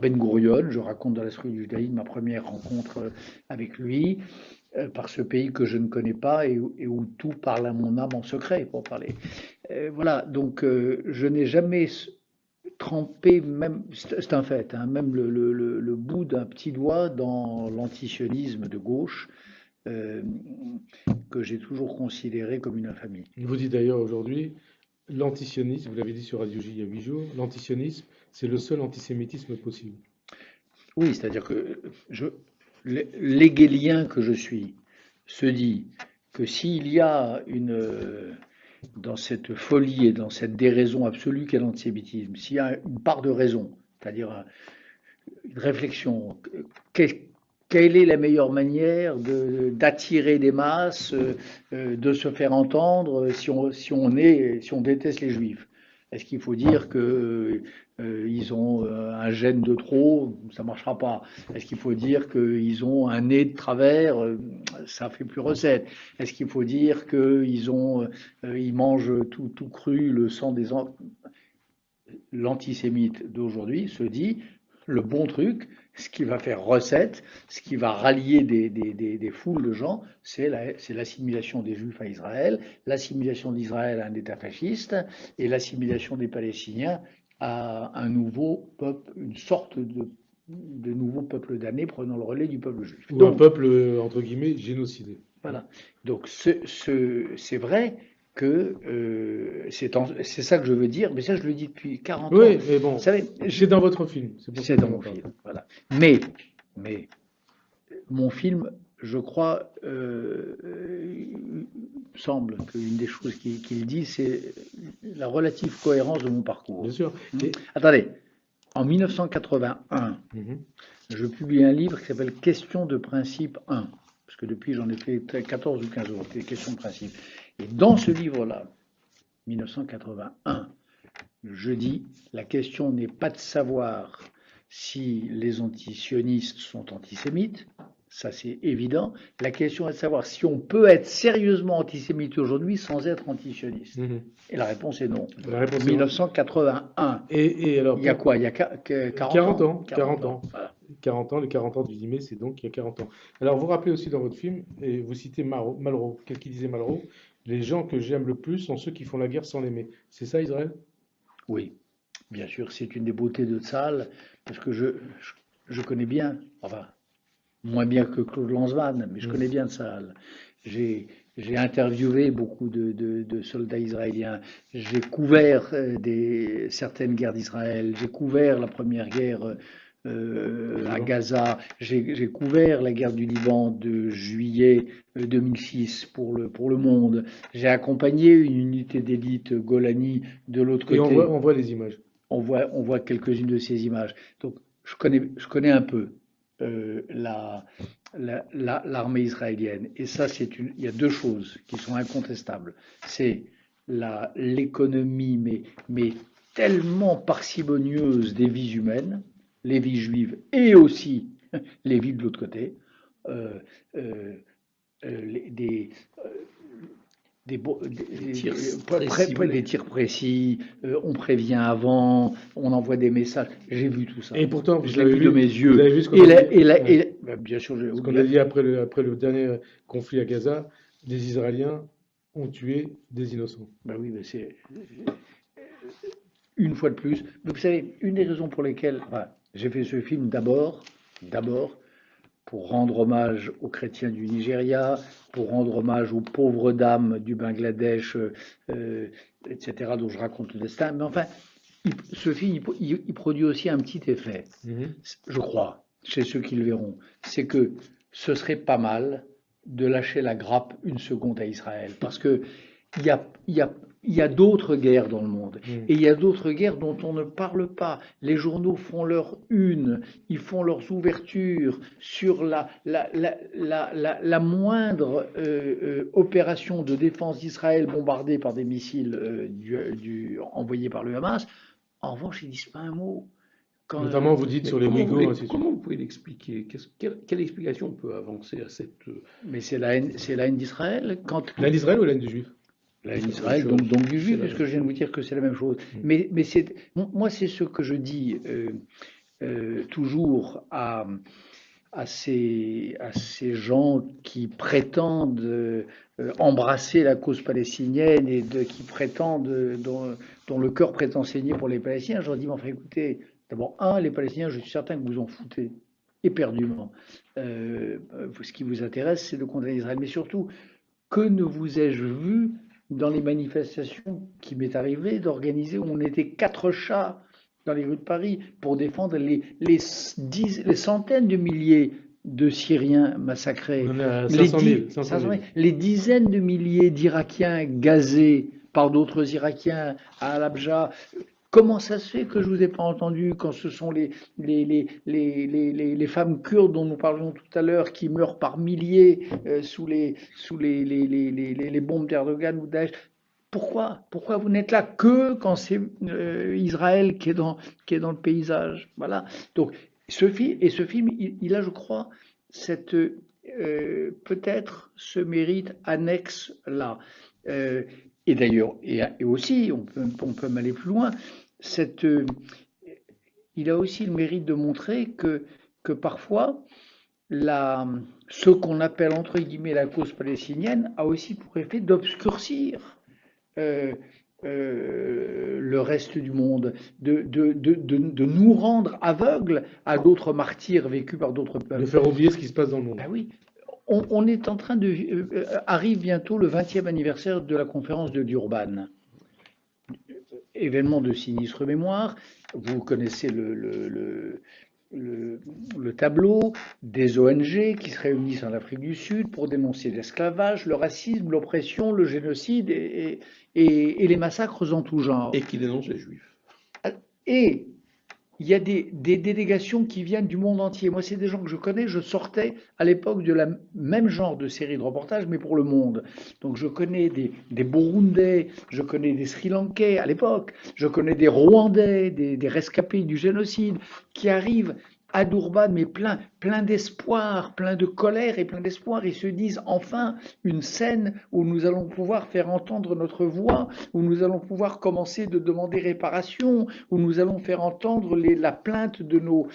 Ben Gurion. Je raconte dans l'Esprit du judaïsme ma première rencontre avec lui, par ce pays que je ne connais pas et où tout parle à mon âme en secret, pour parler. Voilà, donc je n'ai jamais trempé, même, c'est un fait, hein, même le bout d'un petit doigt dans l'antisionisme de gauche. euh, que j'ai toujours considéré comme une infamie. Vous dites d'ailleurs aujourd'hui, l'antisionisme, vous l'avez dit sur Radio J il y a 8 jours, l'antisionisme, c'est le seul antisémitisme possible. Oui, c'est-à-dire que l'hégélien que je suis se dit que s'il y a dans cette folie et dans cette déraison absolue qu'est l'antisémitisme, s'il y a une part de raison, c'est-à-dire une réflexion, quelle est la meilleure manière d'attirer des masses, de se faire entendre si on déteste les juifs? Est-ce qu'il faut dire que ils ont un gène de trop? Ça ne marchera pas. Est-ce qu'il faut dire qu'ils ont un nez de travers? Ça fait plus recette. Est-ce qu'il faut dire qu'ils ils mangent tout cru, le sang des L'antisémite d'aujourd'hui se dit le bon truc, ce qui va faire recette, ce qui va rallier des foules de gens, c'est l'assimilation des Juifs à Israël, l'assimilation d'Israël à un État fasciste et l'assimilation des Palestiniens à un nouveau peuple, une sorte de nouveau peuple damné prenant le relais du peuple juif. Ou un peuple, entre guillemets, génocidé. Voilà. Donc c'est vrai que c'est ça que je veux dire, mais ça je le dis depuis 40 ans. Oui, mais bon, Vous savez, c'est dans votre film. c'est dans mon film, voilà. Mais mon film, je crois, semble qu'une des choses qu'il dit, c'est la relative cohérence de mon parcours. Bien sûr. Attendez, en 1981, Mhm. je publie un livre qui s'appelle Questions de principe 1, parce que depuis j'en ai fait 14 ou 15 autres, des questions de principe. Et dans ce livre-là, 1981, je dis, la question n'est pas de savoir si les antisionistes sont antisémites, ça c'est évident. La question est de savoir si on peut être sérieusement antisémite aujourd'hui sans être antisioniste. Mhm. Et la réponse est non. La réponse est 1981. Et alors, Il y a quoi? Il y a 40 ans. 40 ans. Voilà. 40 ans, les 40 ans du 10 mai, c'est donc il y a 40 ans. Alors, vous rappelez aussi dans votre film, et vous citez Malraux. Qu'est-ce qu'il disait Malraux? Les gens que j'aime le plus sont ceux qui font la guerre sans l'aimer. C'est ça, Israël? Oui, bien sûr, c'est une des beautés de Tzahal, parce que je connais bien, enfin, moins bien que Claude Lanzmann, mais je connais bien Tzahal. J'ai interviewé beaucoup de soldats israéliens, j'ai couvert certaines guerres d'Israël, j'ai couvert la première guerre à Gaza, j'ai couvert la guerre du Liban de juillet 2006 pour le Monde, j'ai accompagné une unité d'élite Golani de l'autre côté. Et on voit les images. On voit quelques-unes de ces images. Donc je connais un peu l'armée israélienne. Et ça, il y a deux choses qui sont incontestables. C'est l'économie, mais tellement parcimonieuse des vies humaines, les vies juives et aussi les vies de l'autre côté, des tirs précis, on prévient avant, on envoie des messages. J'ai vu tout ça. Et pourtant, je l'ai vu de mes yeux. Vous avez vu ce qu'on a dit, bien sûr, ce qu'on a dit après le dernier conflit à Gaza, les Israéliens ont tué des innocents. Ben oui, mais c'est une fois de plus. Mais vous savez, une des raisons pour lesquelles j'ai fait ce film d'abord, pour rendre hommage aux chrétiens du Nigeria, pour rendre hommage aux pauvres dames du Bangladesh, etc., dont je raconte le destin. Mais enfin, ce film, il produit aussi un petit effet, je crois, chez ceux qui le verront. C'est que ce serait pas mal de lâcher la grappe une seconde à Israël. Parce que il y a d'autres guerres dans le monde. Et il y a d'autres guerres dont on ne parle pas. Les journaux font leur une, ils font leurs ouvertures sur la moindre opération de défense d'Israël bombardée par des missiles envoyés par le Hamas. En revanche, ils ne disent pas un mot. Notamment, vous dites sur les Ouïghours. Comment vous pouvez l'expliquer? Quelle explication on peut avancer à cette... Mais c'est la haine d'Israël. La haine d'Israël ou la haine du Juif? La haine d'Israël, donc du Juif, puisque je viens de vous dire que c'est la même chose. Mais moi, c'est ce que je dis toujours à ces gens qui prétendent embrasser la cause palestinienne et qui prétendent, dont le cœur prétend saigner pour les Palestiniens. Je leur dis, mais enfin, écoutez, d'abord, les Palestiniens, je suis certain que vous en foutez. éperdument. Ce qui vous intéresse, c'est de condamner Israël. Mais surtout, que ne vous ai-je vu dans les manifestations qui m'est arrivé d'organiser où on était 4 chats dans les rues de Paris pour défendre les centaines de milliers de Syriens massacrés, On en est à 500 000. 500 000, les dizaines de milliers d'Irakiens gazés par d'autres Irakiens à Al-Abja. Comment ça se fait que je ne vous ai pas entendu quand ce sont les femmes kurdes dont nous parlions tout à l'heure qui meurent par milliers sous les bombes d'Erdogan ou Daesh? Pourquoi vous n'êtes là que quand c'est Israël qui est dans le paysage? Voilà. Donc, ce film, il a, je crois, peut-être ce mérite annexe là. Et d'ailleurs, et aussi, on peut même aller plus loin, il a aussi le mérite de montrer que parfois, ce qu'on appelle entre guillemets la cause palestinienne a aussi pour effet d'obscurcir le reste du monde, de nous rendre aveugles à d'autres martyrs vécus par d'autres peuples. De faire oublier ce qui se passe dans le monde. Ben oui. On est en train arrive bientôt le 20e anniversaire de la conférence de Durban. Événement de sinistre mémoire. Vous connaissez le tableau des ONG qui se réunissent en Afrique du Sud pour dénoncer l'esclavage, le racisme, l'oppression, le génocide et les massacres en tout genre. Et qui dénoncent les Juifs. Et il y a des délégations qui viennent du monde entier. Moi, c'est des gens que je connais. Je sortais à l'époque de la même genre de série de reportages, mais pour le monde. Donc, je connais des Burundais, je connais des Sri Lankais à l'époque, je connais des Rwandais, des rescapés du génocide qui arrivent à Durban, mais plein d'espoir, plein de colère et plein d'espoir. Ils se disent enfin une scène où nous allons pouvoir faire entendre notre voix, où nous allons pouvoir commencer de demander réparation, où nous allons faire entendre la plainte de nos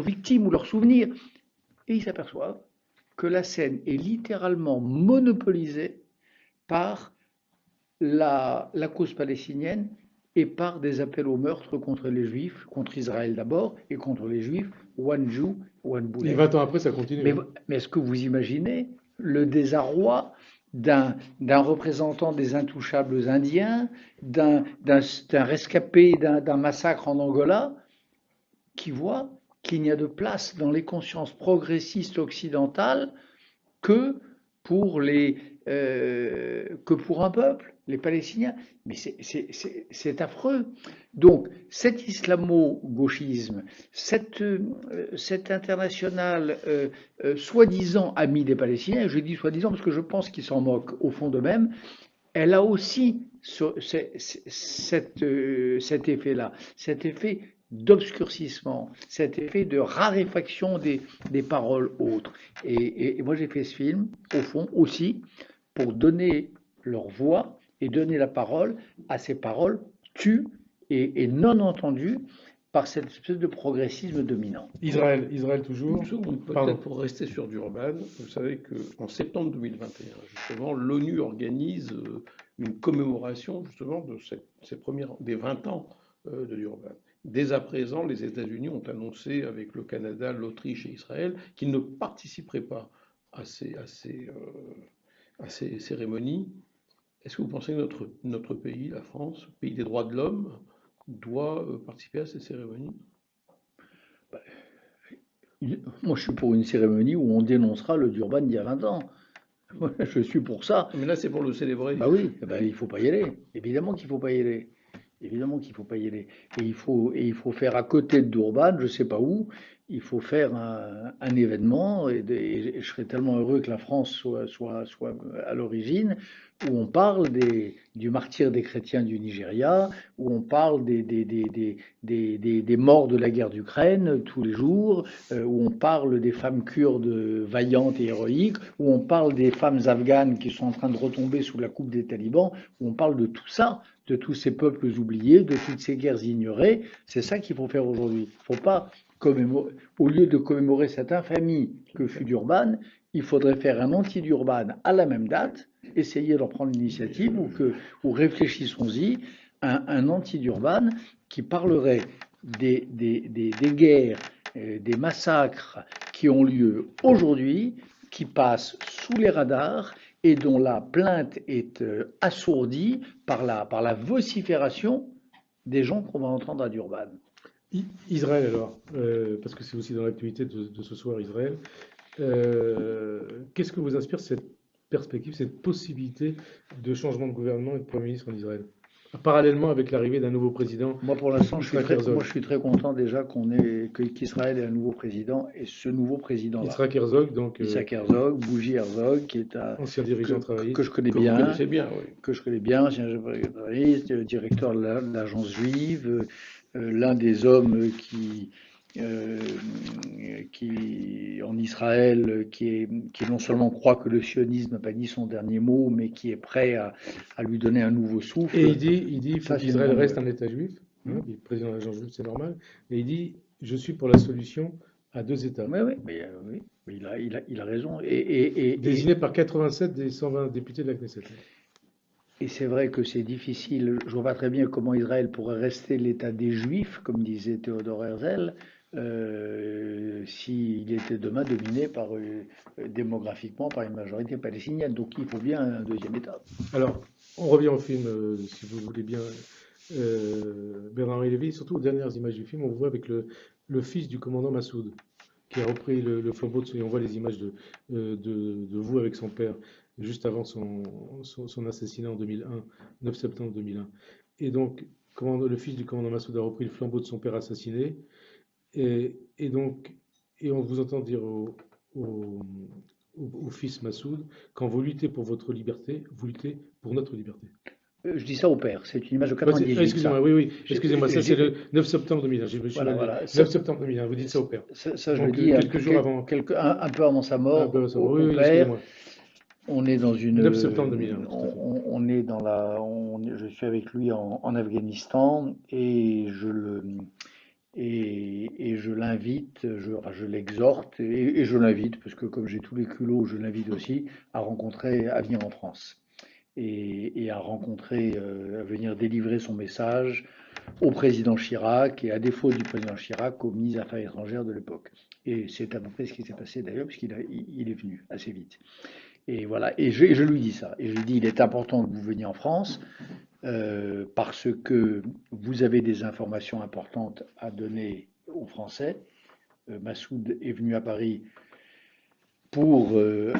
victimes ou leurs souvenirs. Et ils s'aperçoivent que la scène est littéralement monopolisée par la cause palestinienne et par des appels au meurtre contre les Juifs, contre Israël d'abord, et contre les Juifs, one Jew, one bullet. Et 20 ans après, ça continue. Mais est-ce que vous imaginez le désarroi d'un représentant des intouchables indiens, d'un rescapé d'un massacre en Angola, qui voit qu'il n'y a de place dans les consciences progressistes occidentales que pour un peuple, les Palestiniens. Mais c'est affreux. Donc, cet islamo-gauchisme, cet international soi-disant ami des Palestiniens, je dis soi-disant parce que je pense qu'ils s'en moquent au fond d'eux-mêmes, elle a aussi cet effet-là, cet effet d'obscurcissement, cet effet de raréfaction des paroles autres. Et moi, j'ai fait ce film, au fond, aussi, pour donner leur voix et donner la parole à ces paroles tues et non entendues par cette espèce de progressisme dominant. Israël toujours. Une seconde, peut-être pour rester sur Durban, vous savez qu'en septembre 2021, justement, l'ONU organise une commémoration justement de des 20 ans de Durban. Dès à présent, les États-Unis ont annoncé avec le Canada, l'Autriche et Israël qu'ils ne participeraient pas à ces cérémonies. Est-ce que vous pensez que notre pays, la France, pays des droits de l'homme, doit participer à ces cérémonies? Moi, je suis pour une cérémonie où on dénoncera le Durban d'il y a 20 ans. Je suis pour ça. Mais là, c'est pour le célébrer. Bah oui, il ne faut pas y aller. Évidemment qu'il ne faut pas y aller. Évidemment qu'il ne faut pas y aller. Et il faut faire à côté de Durban, je ne sais pas où, il faut faire un événement, et je serais tellement heureux que la France soit à l'origine, où on parle du martyre des chrétiens du Nigeria, où on parle des morts de la guerre d'Ukraine tous les jours, où on parle des femmes kurdes vaillantes et héroïques, où on parle des femmes afghanes qui sont en train de retomber sous la coupe des talibans, où on parle de tout ça, de tous ces peuples oubliés, de toutes ces guerres ignorées. C'est ça qu'il faut faire aujourd'hui. Il ne faut pas au lieu de commémorer cette infamie que fut Durban, il faudrait faire un anti-Durban à la même date, essayer d'en prendre l'initiative ou réfléchissons-y, un anti-Durban qui parlerait des guerres des massacres qui ont lieu aujourd'hui, qui passent sous les radars et dont la plainte est assourdie par la vocifération des gens qu'on va entendre à Durban. Israël alors, parce que c'est aussi dans l'actualité de ce soir Israël. Qu'est-ce que vous inspire cette perspective, cette possibilité de changement de gouvernement et de Premier ministre en Israël? Parallèlement avec l'arrivée d'un nouveau président, Moi, pour l'instant, je Yitzhak Herzog. suis très content déjà qu'Israël ait un nouveau président, et ce nouveau président-là, Yitzhak Herzog, donc Isaac Herzog, Bougie Herzog, qui est ancien dirigeant travailliste. que je connais Que vous bien, connaissez bien, oui. ancien journaliste, directeur de l'agence juive, l'un des hommes qui en Israël, qui non seulement croit que le sionisme n'a pas dit son dernier mot, mais qui est prêt à lui donner un nouveau souffle. Et il dit Ça, c'est qu'Israël une bonne reste un nouvelle. État juif. Il est président de l'agence juive, c'est normal. Et il dit, je suis pour la solution à deux États. Oui, oui, mais il a raison. Et Désigné par 87 des 120 députés de la Knesset. c'est vrai que c'est difficile. Je vois pas très bien comment Israël pourrait rester l'État des Juifs, comme disait Théodore Herzl, s'il était demain dominé démographiquement par une majorité palestinienne. Donc il faut bien un deuxième État. Alors, on revient au film, si vous voulez bien, Bernard-Henri Lévy. Surtout aux dernières images du film, on voit avec le fils du commandant Massoud, qui a repris le flambeau et on voit les images de vous avec son père, juste avant son assassinat en 2001, 9 septembre 2001. Et donc, le fils du commandant Massoud a repris le flambeau de son père assassiné. Et on vous entend dire au fils Massoud, quand vous luttez pour votre liberté, vous luttez pour notre liberté. Je dis ça au père, c'est une image de Ouais, 98. excusez-moi, ça. oui, excusez-moi, ça c'est J'ai- le 9 septembre 2001. Je me suis Voilà, mal dit. voilà. 9 septembre 2001, vous dites ça au père. Ça, je Donc, le dis quelques jours avant. un peu avant sa Ah, mort, bah, ça va. Oui, au oui, père. excusez-moi. On est dans 9 septembre 2001, tout à fait. on est dans je suis avec lui en Afghanistan et je l'invite, je l'exhorte et je l'invite, parce que comme j'ai tous les culots, je l'invite aussi à venir en France et à venir délivrer son message au président Chirac et à défaut du président Chirac, au ministre des Affaires étrangères de l'époque. Et c'est à peu près ce qui s'est passé d'ailleurs, puisqu'il est venu assez vite. Et voilà, et je lui dis ça. Et je lui dis, il est important que vous veniez en France parce que vous avez des informations importantes à donner aux Français. Massoud est venu à Paris pour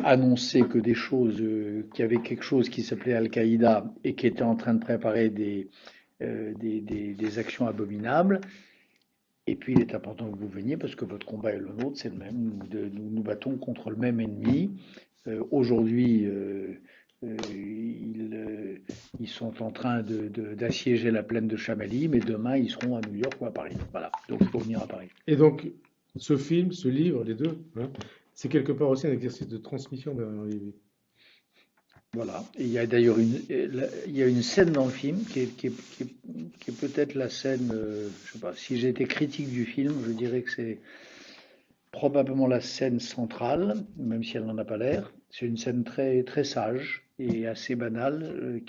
annoncer que qu'il y avait quelque chose qui s'appelait Al-Qaïda et qui était en train de préparer des actions abominables. Et puis il est important que vous veniez parce que votre combat est le nôtre, c'est le même. Nous battons contre le même ennemi. Aujourd'hui, ils sont en train d'assiéger la plaine de Chamali, mais demain ils seront à New York ou à Paris. Voilà, donc il faut venir à Paris. Et donc, ce film, ce livre, les deux, hein, c'est quelque part aussi un exercice de transmission Bernard-Henri Lévy. Voilà. Et il y a d'ailleurs une scène dans le film qui est peut-être la scène, je sais pas, si j'étais critique du film, je dirais que c'est probablement la scène centrale, même si elle n'en a pas l'air. C'est une scène très, très sage et assez banale,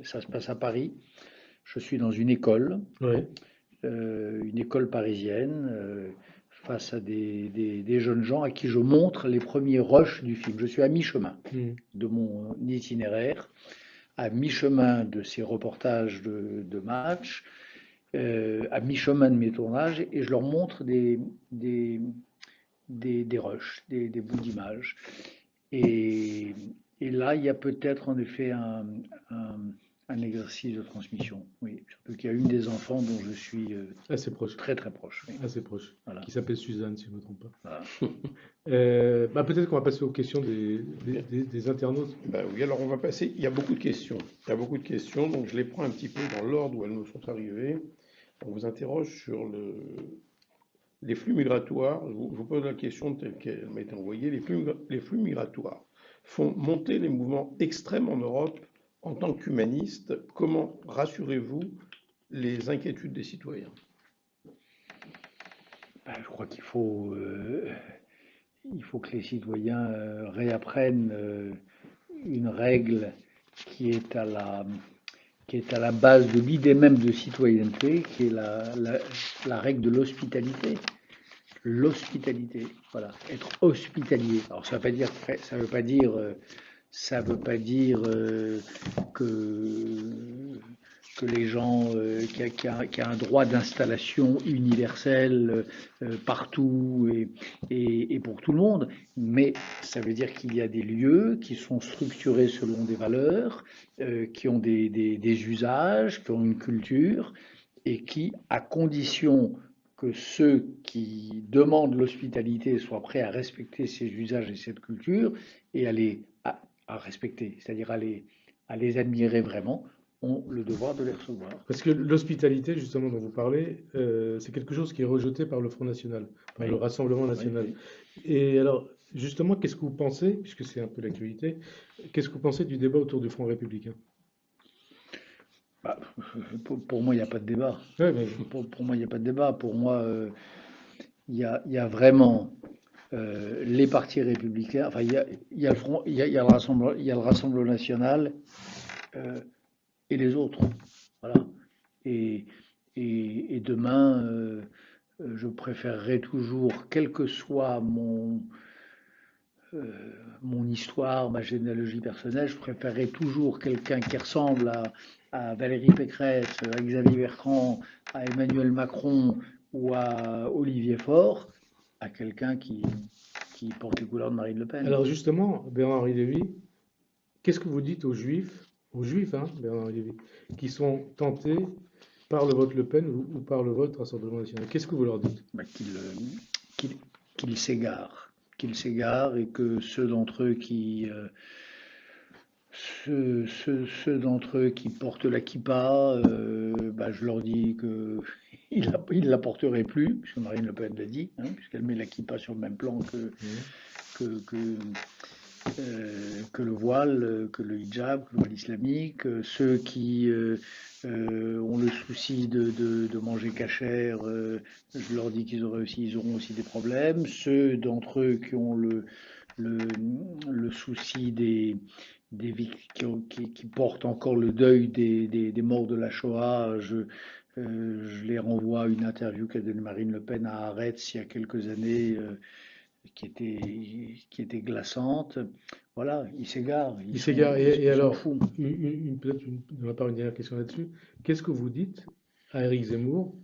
ça se passe à Paris. Je suis dans une école parisienne, face à des jeunes gens à qui je montre les premiers rushs du film. Je suis à mi-chemin de mon itinéraire, à mi-chemin de ces reportages de matchs, à mi-chemin de mes tournages, et je leur montre des rushs, des bouts d'images. Et là, il y a peut-être en effet un exercice de transmission, oui. Surtout qu'il y a une des enfants dont je suis assez proche. Très très proche. Oui. Assez proche. Voilà. Qui s'appelle Suzanne, si je ne me trompe pas. Voilà. Peut-être qu'on va passer aux questions des internautes. Oui, alors on va passer. Il y a beaucoup de questions. Donc je les prends un petit peu dans l'ordre où elles nous sont arrivées. On vous interroge sur les flux migratoires. Je vous pose la question telle qu'elle m'a été envoyée. Les flux migratoires font monter les mouvements extrêmes en Europe. En tant qu'humaniste, comment rassurez-vous les inquiétudes des citoyens? Je crois qu'il faut que les citoyens réapprennent une règle qui est à la base de l'idée même de citoyenneté, qui est la règle de l'hospitalité. l'hospitalité. Voilà, être hospitalier. Alors ça veut pas dire que les gens qui a un droit d'installation universel partout et pour tout le monde, mais ça veut dire qu'il y a des lieux qui sont structurés selon des valeurs, qui ont des usages, qui ont une culture, et qui, à condition que ceux qui demandent l'hospitalité soient prêts à respecter ces usages et cette culture, et à respecter, c'est-à-dire à les admirer vraiment, ont le devoir de les recevoir. Parce que l'hospitalité, justement, dont vous parlez, c'est quelque chose qui est rejeté par le Front National, par le Oui, Rassemblement oui, National. oui. Et alors, justement, qu'est-ce que vous pensez, puisque c'est un peu l'actualité, qu'est-ce que vous pensez du débat autour du Front républicain? Bah, pour moi, il n'y a pas de débat. Ouais, mais Pour moi, il n'y a pas de débat. Pour moi, il y a vraiment les partis républicains. Enfin, il y a le Front, il y a il y a le Rassemblement national euh, et les autres. Voilà. Et, et demain, je préférerais toujours, quel que soit euh, mon histoire, ma généalogie personnelle, je préférerais toujours quelqu'un qui ressemble à Valérie Pécresse, à Xavier Bertrand, à Emmanuel Macron ou à Olivier Faure, à quelqu'un qui porte les couleurs de Marine Le Pen. alors justement, Bernard-Henri Lévy, qu'est-ce que vous dites aux Juifs, hein, Bernard-Henri Lévy, qui sont tentés par le vote Le Pen ou par le vote Rassemblement National? Qu'est-ce que vous leur dites? Bah, qu'il qu'il s'égare et que ceux d'entre eux ceux d'entre eux qui portent la kippa, bah, je leur dis que ils la porteraient plus, puisque Marine Le Pen l'a dit, hein, puisqu'elle met la kippa sur le même plan que, que, que le voile, que le hijab, que le voile islamique, ceux qui ont le souci de manger cachère, je leur dis ils auront aussi des problèmes. Ceux d'entre eux qui ont le, le souci qui portent encore le deuil des morts de la Shoah, je les renvoie à une interview qu'a donnée Marine Le Pen à Haaretz il y a quelques années, qui était glaçante. Voilà, ils s'égarent, Il s'égare. Et ils sont alors, fous. peut-être de ma part une dernière question là-dessus. Qu'est-ce que vous dites à Éric Zemmour,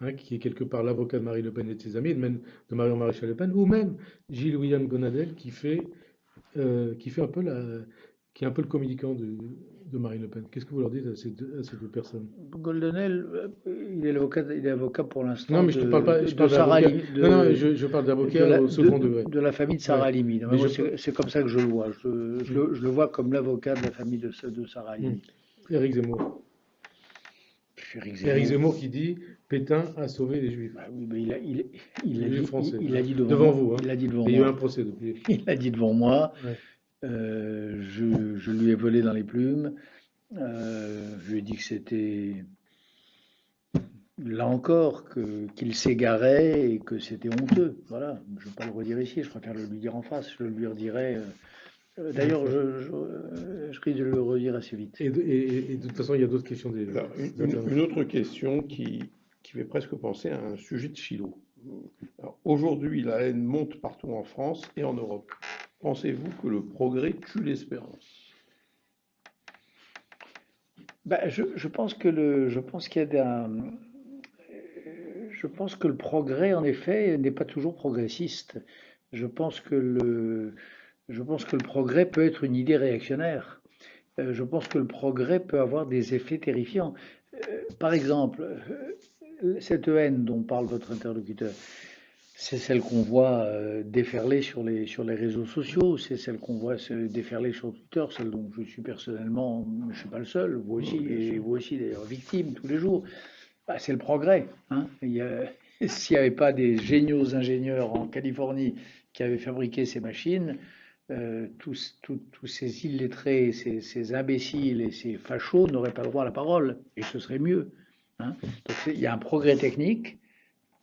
hein, qui est quelque part l'avocat de Marie Le Pen et de ses amis, et même de Marion Maréchal Le Pen, ou même Gilles-William Gonadel, qui fait un peu qui est un peu le communicant de Marine Le Pen. Qu'est-ce que vous leur dites à ces deux personnes? Goldenel, il est avocat pour Non, l'instant mais je ne parle pas, je de parle Sarah d'avocat. Halimi, Non, non, je parle d'avocat au second degré. de la famille de Sarah Ouais. Halimi. Mais Moi, je, c'est comme ça que je le vois. Je le vois comme l'avocat de la famille de Sarah hmm. Halimi. Éric Zemmour. Éric Éric Zemmour, Zemmour qui dit Pétain a sauvé les Juifs. bah oui, mais il l'a Les Juifs dit, français, il l'a hein. dit devant Devant moi. vous, hein. Il l'a dit devant Et il y a eu un moi. procès depuis. Il l'a dit devant moi. Ouais. Je lui ai volé dans les plumes. Je lui ai dit que c'était, là encore, qu'il s'égarait et que c'était honteux. Voilà, je ne vais pas le redire ici, je préfère le lui dire en face. Je le lui redirai. D'ailleurs, je risque de le redire assez vite. Et de toute façon, il y a d'autres questions des Alors, internautes. une autre question qui fait presque penser à un sujet de philo. Alors, aujourd'hui, la haine monte partout en France et en Europe. Pensez-vous que le progrès tue l'espérance? Bah, je pense qu'il y a je pense que le progrès, en effet, n'est pas toujours progressiste. Je pense que je pense que le progrès peut être une idée réactionnaire. Je pense que le progrès peut avoir des effets terrifiants. Par exemple, cette haine dont parle votre interlocuteur, c'est celle qu'on voit déferler sur les réseaux sociaux, c'est celle qu'on voit se déferler sur Twitter, celle dont je suis personnellement, je ne suis pas le seul, vous aussi, Bien et sûr. vous aussi d'ailleurs, victime tous les jours. Bah, c'est le progrès. Hein. S'il n'y avait pas des géniaux ingénieurs en Californie qui avaient fabriqué ces machines, tous ces illettrés, ces imbéciles et ces fachos n'auraient pas le droit à la parole, et ce serait mieux. Hein. Donc il y a un progrès technique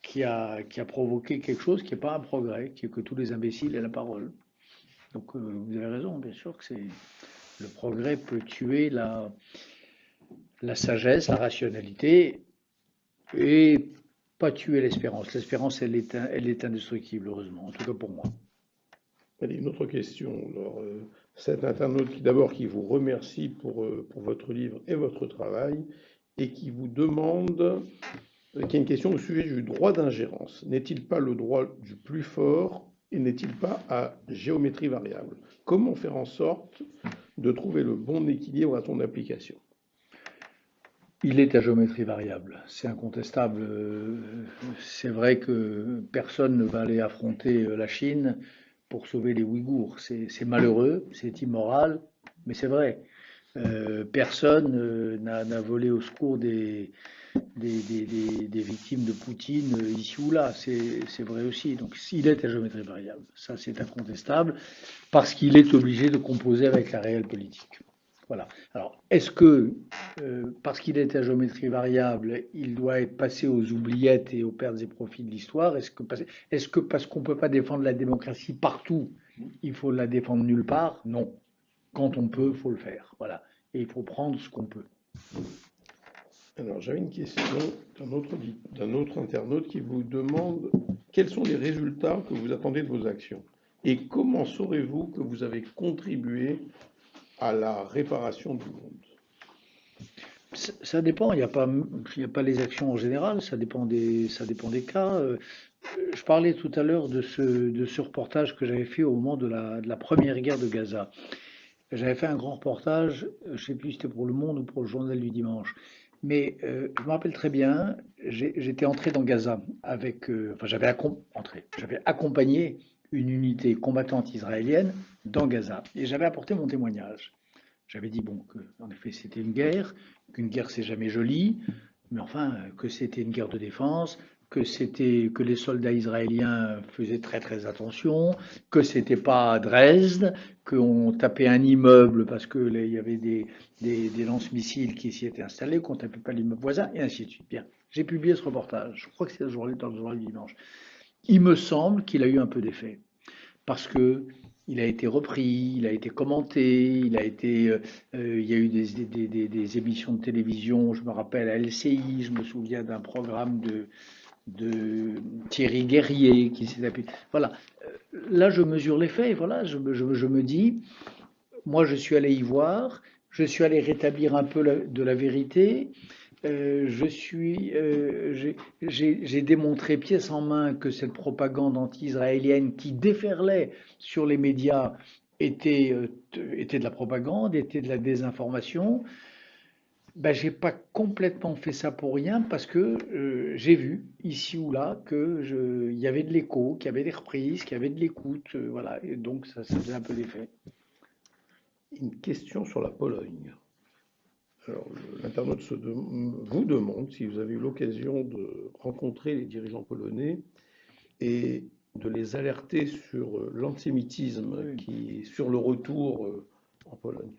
qui a provoqué quelque chose qui n'est pas un progrès, qui est que tous les imbéciles aient la parole. Donc vous avez raison, bien sûr que le progrès peut tuer la sagesse, la rationalité, et pas tuer l'espérance. L'espérance, elle est indestructible, heureusement, en tout cas pour moi. Allez, une autre question. Alors, cet internaute d'abord qui vous remercie pour votre livre et votre travail et qui vous demande, qui a une question au sujet du droit d'ingérence. N'est-il pas le droit du plus fort et n'est-il pas à géométrie variable? Comment faire en sorte de trouver le bon équilibre à son application? Il est à géométrie variable, c'est incontestable. C'est vrai que personne ne va aller affronter la Chine pour sauver les Ouïghours. C'est malheureux, c'est immoral, mais c'est vrai. Personne n'a volé au secours des victimes de Poutine ici ou là. C'est vrai aussi. Donc il est à géométrie variable. Ça, c'est incontestable, parce qu'il est obligé de composer avec la réelle politique. Voilà. Alors, est-ce que, parce qu'il est à géométrie variable, il doit être passé aux oubliettes et aux pertes et profits de l'histoire? Est-ce que parce qu'on ne peut pas défendre la démocratie partout, il faut la défendre nulle part? Non. Quand on peut, il faut le faire. Voilà. Et il faut prendre ce qu'on peut. Alors, j'avais une question d'un autre internaute qui vous demande quels sont les résultats que vous attendez de vos actions et comment saurez-vous que vous avez contribué à la réparation du monde? Ça dépend, il y a pas les actions en général, ça dépend des cas. Je parlais tout à l'heure de ce reportage que j'avais fait au moment de la première guerre de Gaza. J'avais fait un grand reportage, je ne sais plus si c'était pour Le Monde ou pour le Journal du Dimanche. Mais je me rappelle très bien, j'étais entré dans Gaza avec, enfin j'avais accompagné une unité combattante israélienne dans Gaza et j'avais apporté mon témoignage. J'avais dit bon que en effet c'était une guerre, qu'une guerre c'est jamais joli, mais enfin que c'était une guerre de défense, que les soldats israéliens faisaient très très attention, que c'était pas à Dresde, qu'on tapait un immeuble parce que il y avait des lance-missiles qui s'y étaient installés, qu'on tapait pas l'immeuble voisin, et ainsi de suite. Bien, j'ai publié ce reportage. Je crois que c'est dans le journal du dimanche. Il me semble qu'il a eu un peu d'effet parce que il a été repris, il a été commenté, il y a eu des émissions de télévision. Je me rappelle à LCI, je me souviens d'un programme de Thierry Guerrier qui s'est appuyé. Voilà. Là, je mesure les faits. Voilà, je me dis, moi, je suis allé y voir, je suis allé rétablir un peu de la vérité. J'ai démontré pièce en main que cette propagande anti-israélienne qui déferlait sur les médias était de la propagande, était de la désinformation. Ben, j'ai pas complètement fait ça pour rien parce que j'ai vu ici ou là il y avait de l'écho, qu'il y avait des reprises, qu'il y avait de l'écoute, voilà, et donc ça faisait un peu d'effet. Une question sur la Pologne. Alors, l'internaute vous demande si vous avez eu l'occasion de rencontrer les dirigeants polonais et de les alerter sur l'antisémitisme Oui. qui est sur le retour en Pologne.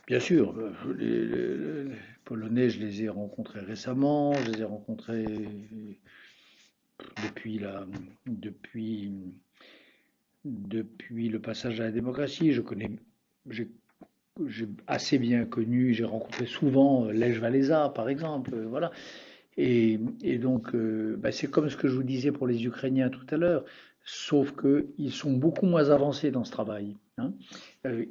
Bien sûr, les Polonais, je les ai rencontrés récemment, je les ai rencontrés depuis depuis, depuis le passage à la démocratie. J'ai j'ai assez bien connu, j'ai rencontré souvent Lech Walesa, par exemple, voilà. Et donc, bah, c'est comme ce que je vous disais pour les Ukrainiens tout à l'heure, sauf qu'ils sont beaucoup moins avancés dans ce travail, hein. Euh,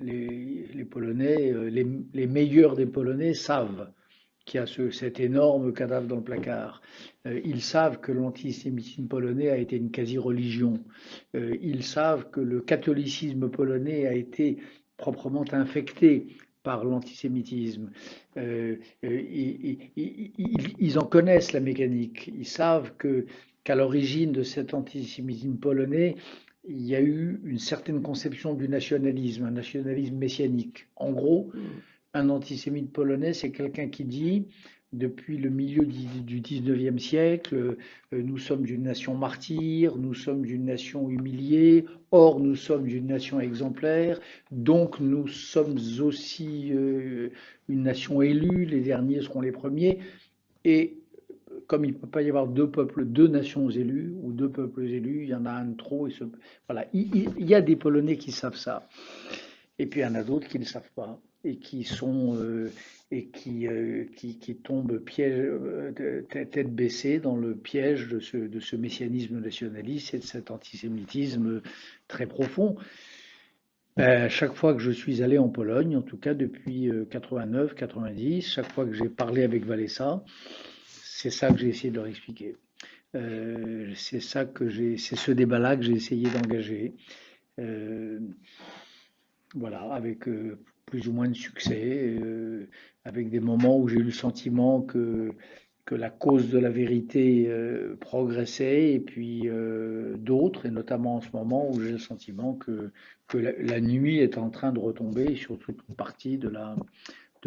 les Polonais, les meilleurs des Polonais savent qu'il y a cet énorme cadavre dans le placard. Ils savent que l'antisémitisme polonais a été une quasi-religion. Ils savent que le catholicisme polonais a été proprement infecté par l'antisémitisme. Ils en connaissent la mécanique. Ils savent qu'à l'origine de cet antisémitisme polonais, il y a eu une certaine conception du nationalisme, un nationalisme messianique. En gros, un antisémite polonais, c'est quelqu'un qui dit, depuis le milieu du 19e siècle, nous sommes une nation martyre, nous sommes une nation humiliée, or nous sommes une nation exemplaire, donc nous sommes aussi une nation élue, les derniers seront les premiers, et comme il ne peut pas y avoir deux nations élues ou deux peuples élus, il y en a un de trop. Voilà. Il y a des Polonais qui savent ça. Et puis il y en a d'autres qui ne savent pas. et qui sont qui tombent tête baissée dans le piège de ce messianisme nationaliste et de cet antisémitisme très profond. Chaque fois que je suis allé en Pologne, en tout cas depuis 89, 90, chaque fois que j'ai parlé avec Walesa, c'est ça que j'ai essayé de leur expliquer. C'est ce débat-là que j'ai essayé d'engager. Voilà, avec plus ou moins de succès, avec des moments où j'ai eu le sentiment que la cause de la vérité progressait, et puis d'autres, et notamment en ce moment où j'ai le sentiment que la nuit est en train de retomber sur toute une partie de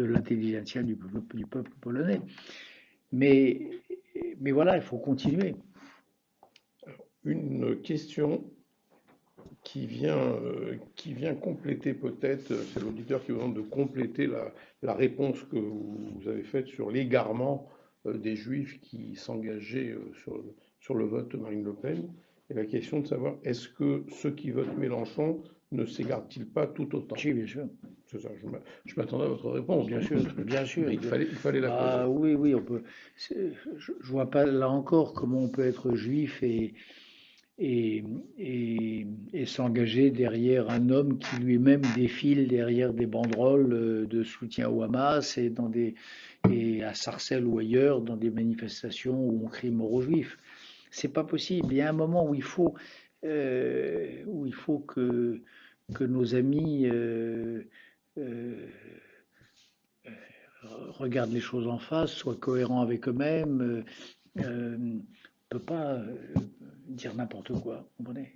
l'intelligentsia du peuple polonais. Mais voilà, il faut continuer. Une question qui vient compléter peut-être, c'est l'auditeur qui vous demande de compléter la réponse que vous avez faite sur l'égarement des Juifs qui s'engageaient sur le vote de Marine Le Pen. Et la question de savoir, est-ce que ceux qui votent Mélenchon ne s'égarent-ils pas tout autant? Oui, bien sûr. C'est ça, je m'attendais à votre réponse. Bien sûr, bien sûr. Mais il fallait la poser. Oui, on peut. Je vois pas là encore comment on peut être juif et s'engager derrière un homme qui lui-même défile derrière des banderoles de soutien au Hamas et à Sarcelles ou ailleurs dans des manifestations où on crie mort aux juifs. C'est pas possible. Il y a un moment où il faut que nos amis regardent les choses en face, soient cohérents avec eux-mêmes. On ne peut pas dire n'importe quoi. Vous comprenez?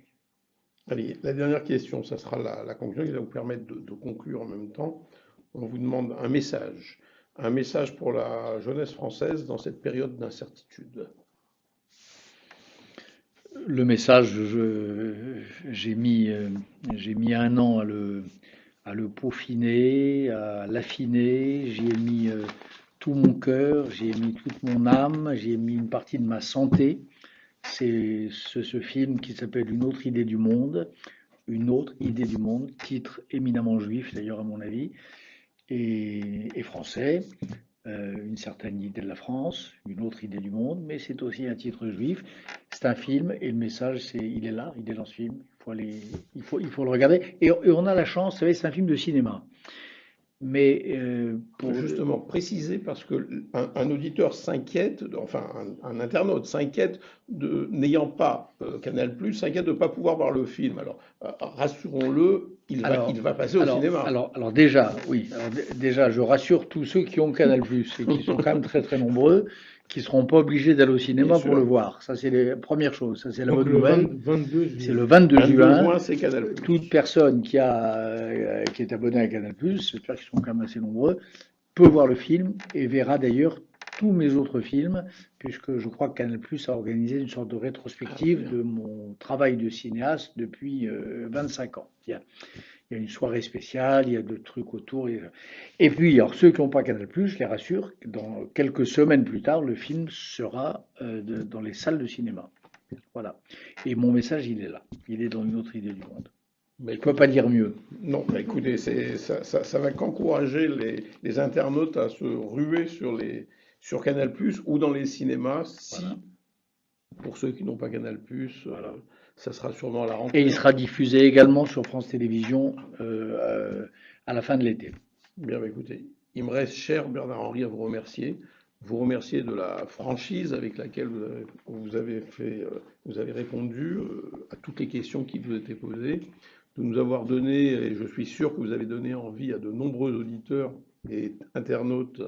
Allez, la dernière question, ça sera la conclusion qui va vous permettre de conclure en même temps. On vous demande un message pour la jeunesse française dans cette période d'incertitude. Le message, j'ai mis 1 an à le peaufiner, à l'affiner. J'y ai mis tout mon cœur, j'y ai mis toute mon âme, j'y ai mis une partie de ma santé. C'est ce film qui s'appelle Une autre idée du monde, titre éminemment juif d'ailleurs à mon avis, et français. Une certaine idée de la France, une autre idée du monde, mais c'est aussi un titre juif. C'est un film et le message, il est là, il est dans ce film. Il faut le regarder. Et on a la chance, vous savez, c'est un film de cinéma. Mais pour justement préciser, parce que un auditeur s'inquiète, enfin un internaute s'inquiète n'ayant pas Canal+, s'inquiète de ne pas pouvoir voir le film. Alors rassurons-le, il va passer au cinéma. Alors déjà, oui. Déjà, je rassure tous ceux qui ont Canal+, et qui sont quand même très très nombreux, qui ne seront pas obligés d'aller au cinéma pour le voir. Ça, c'est la première chose. Ça, c'est la bonne nouvelle. C'est le 22 juin. C'est Canal+. Toute personne qui est abonnée à Canal+, j'espère qu'ils sont quand même assez nombreux, peut voir le film et verra d'ailleurs tous mes autres films, puisque je crois que Canal+ a organisé une sorte de rétrospective de mon travail de cinéaste depuis 25 ans. Il y a une soirée spéciale, il y a deux trucs autour. Et puis, alors, ceux qui n'ont pas Canal+, je les rassure, dans quelques semaines plus tard, le film sera dans les salles de cinéma. Voilà. Et mon message, il est là. Il est dans Une autre idée du monde. Mais il ne peut pas dire mieux. Non, bah écoutez, ça va qu'encourager les internautes à se ruer sur Canal+, ou dans les cinémas, si, voilà. Pour ceux qui n'ont pas Canal+, voilà. Ça sera sûrement à la rentrée. Et il sera diffusé également sur France Télévisions à la fin de l'été. Bien, bah écoutez, il me reste, cher Bernard-Henri, à vous remercier. Vous remercier de la franchise avec laquelle vous avez répondu à toutes les questions qui vous étaient posées, de nous avoir donné, et je suis sûr que vous avez donné envie à de nombreux auditeurs et internautes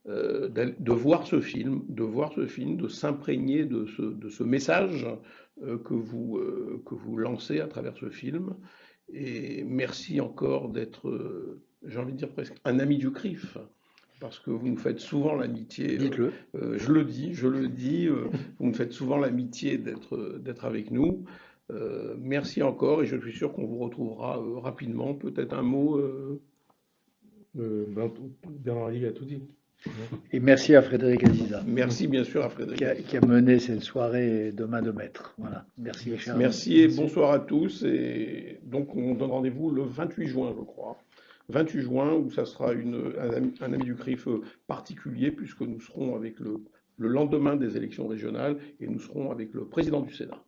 de voir ce film, de s'imprégner de ce message que vous lancez à travers ce film. Et merci encore d'être, j'ai envie de dire presque, un ami du CRIF. Parce que vous nous faites souvent l'amitié, dites-le. Je le dis, vous nous faites souvent l'amitié d'être avec nous. Merci encore et je suis sûr qu'on vous retrouvera rapidement. Peut-être un mot. Bernard-Henri a tout dit. Et merci à Frédéric Aziza. Merci bien sûr à Frédéric. Qui a mené cette soirée de main de maître. Voilà. Merci, cher. Merci et bonsoir à tous. Et donc on donne rendez-vous le 28 juin, je crois. 28 juin, où ça sera un ami du CRIF particulier, puisque nous serons avec le lendemain des élections régionales et nous serons avec le président du Sénat.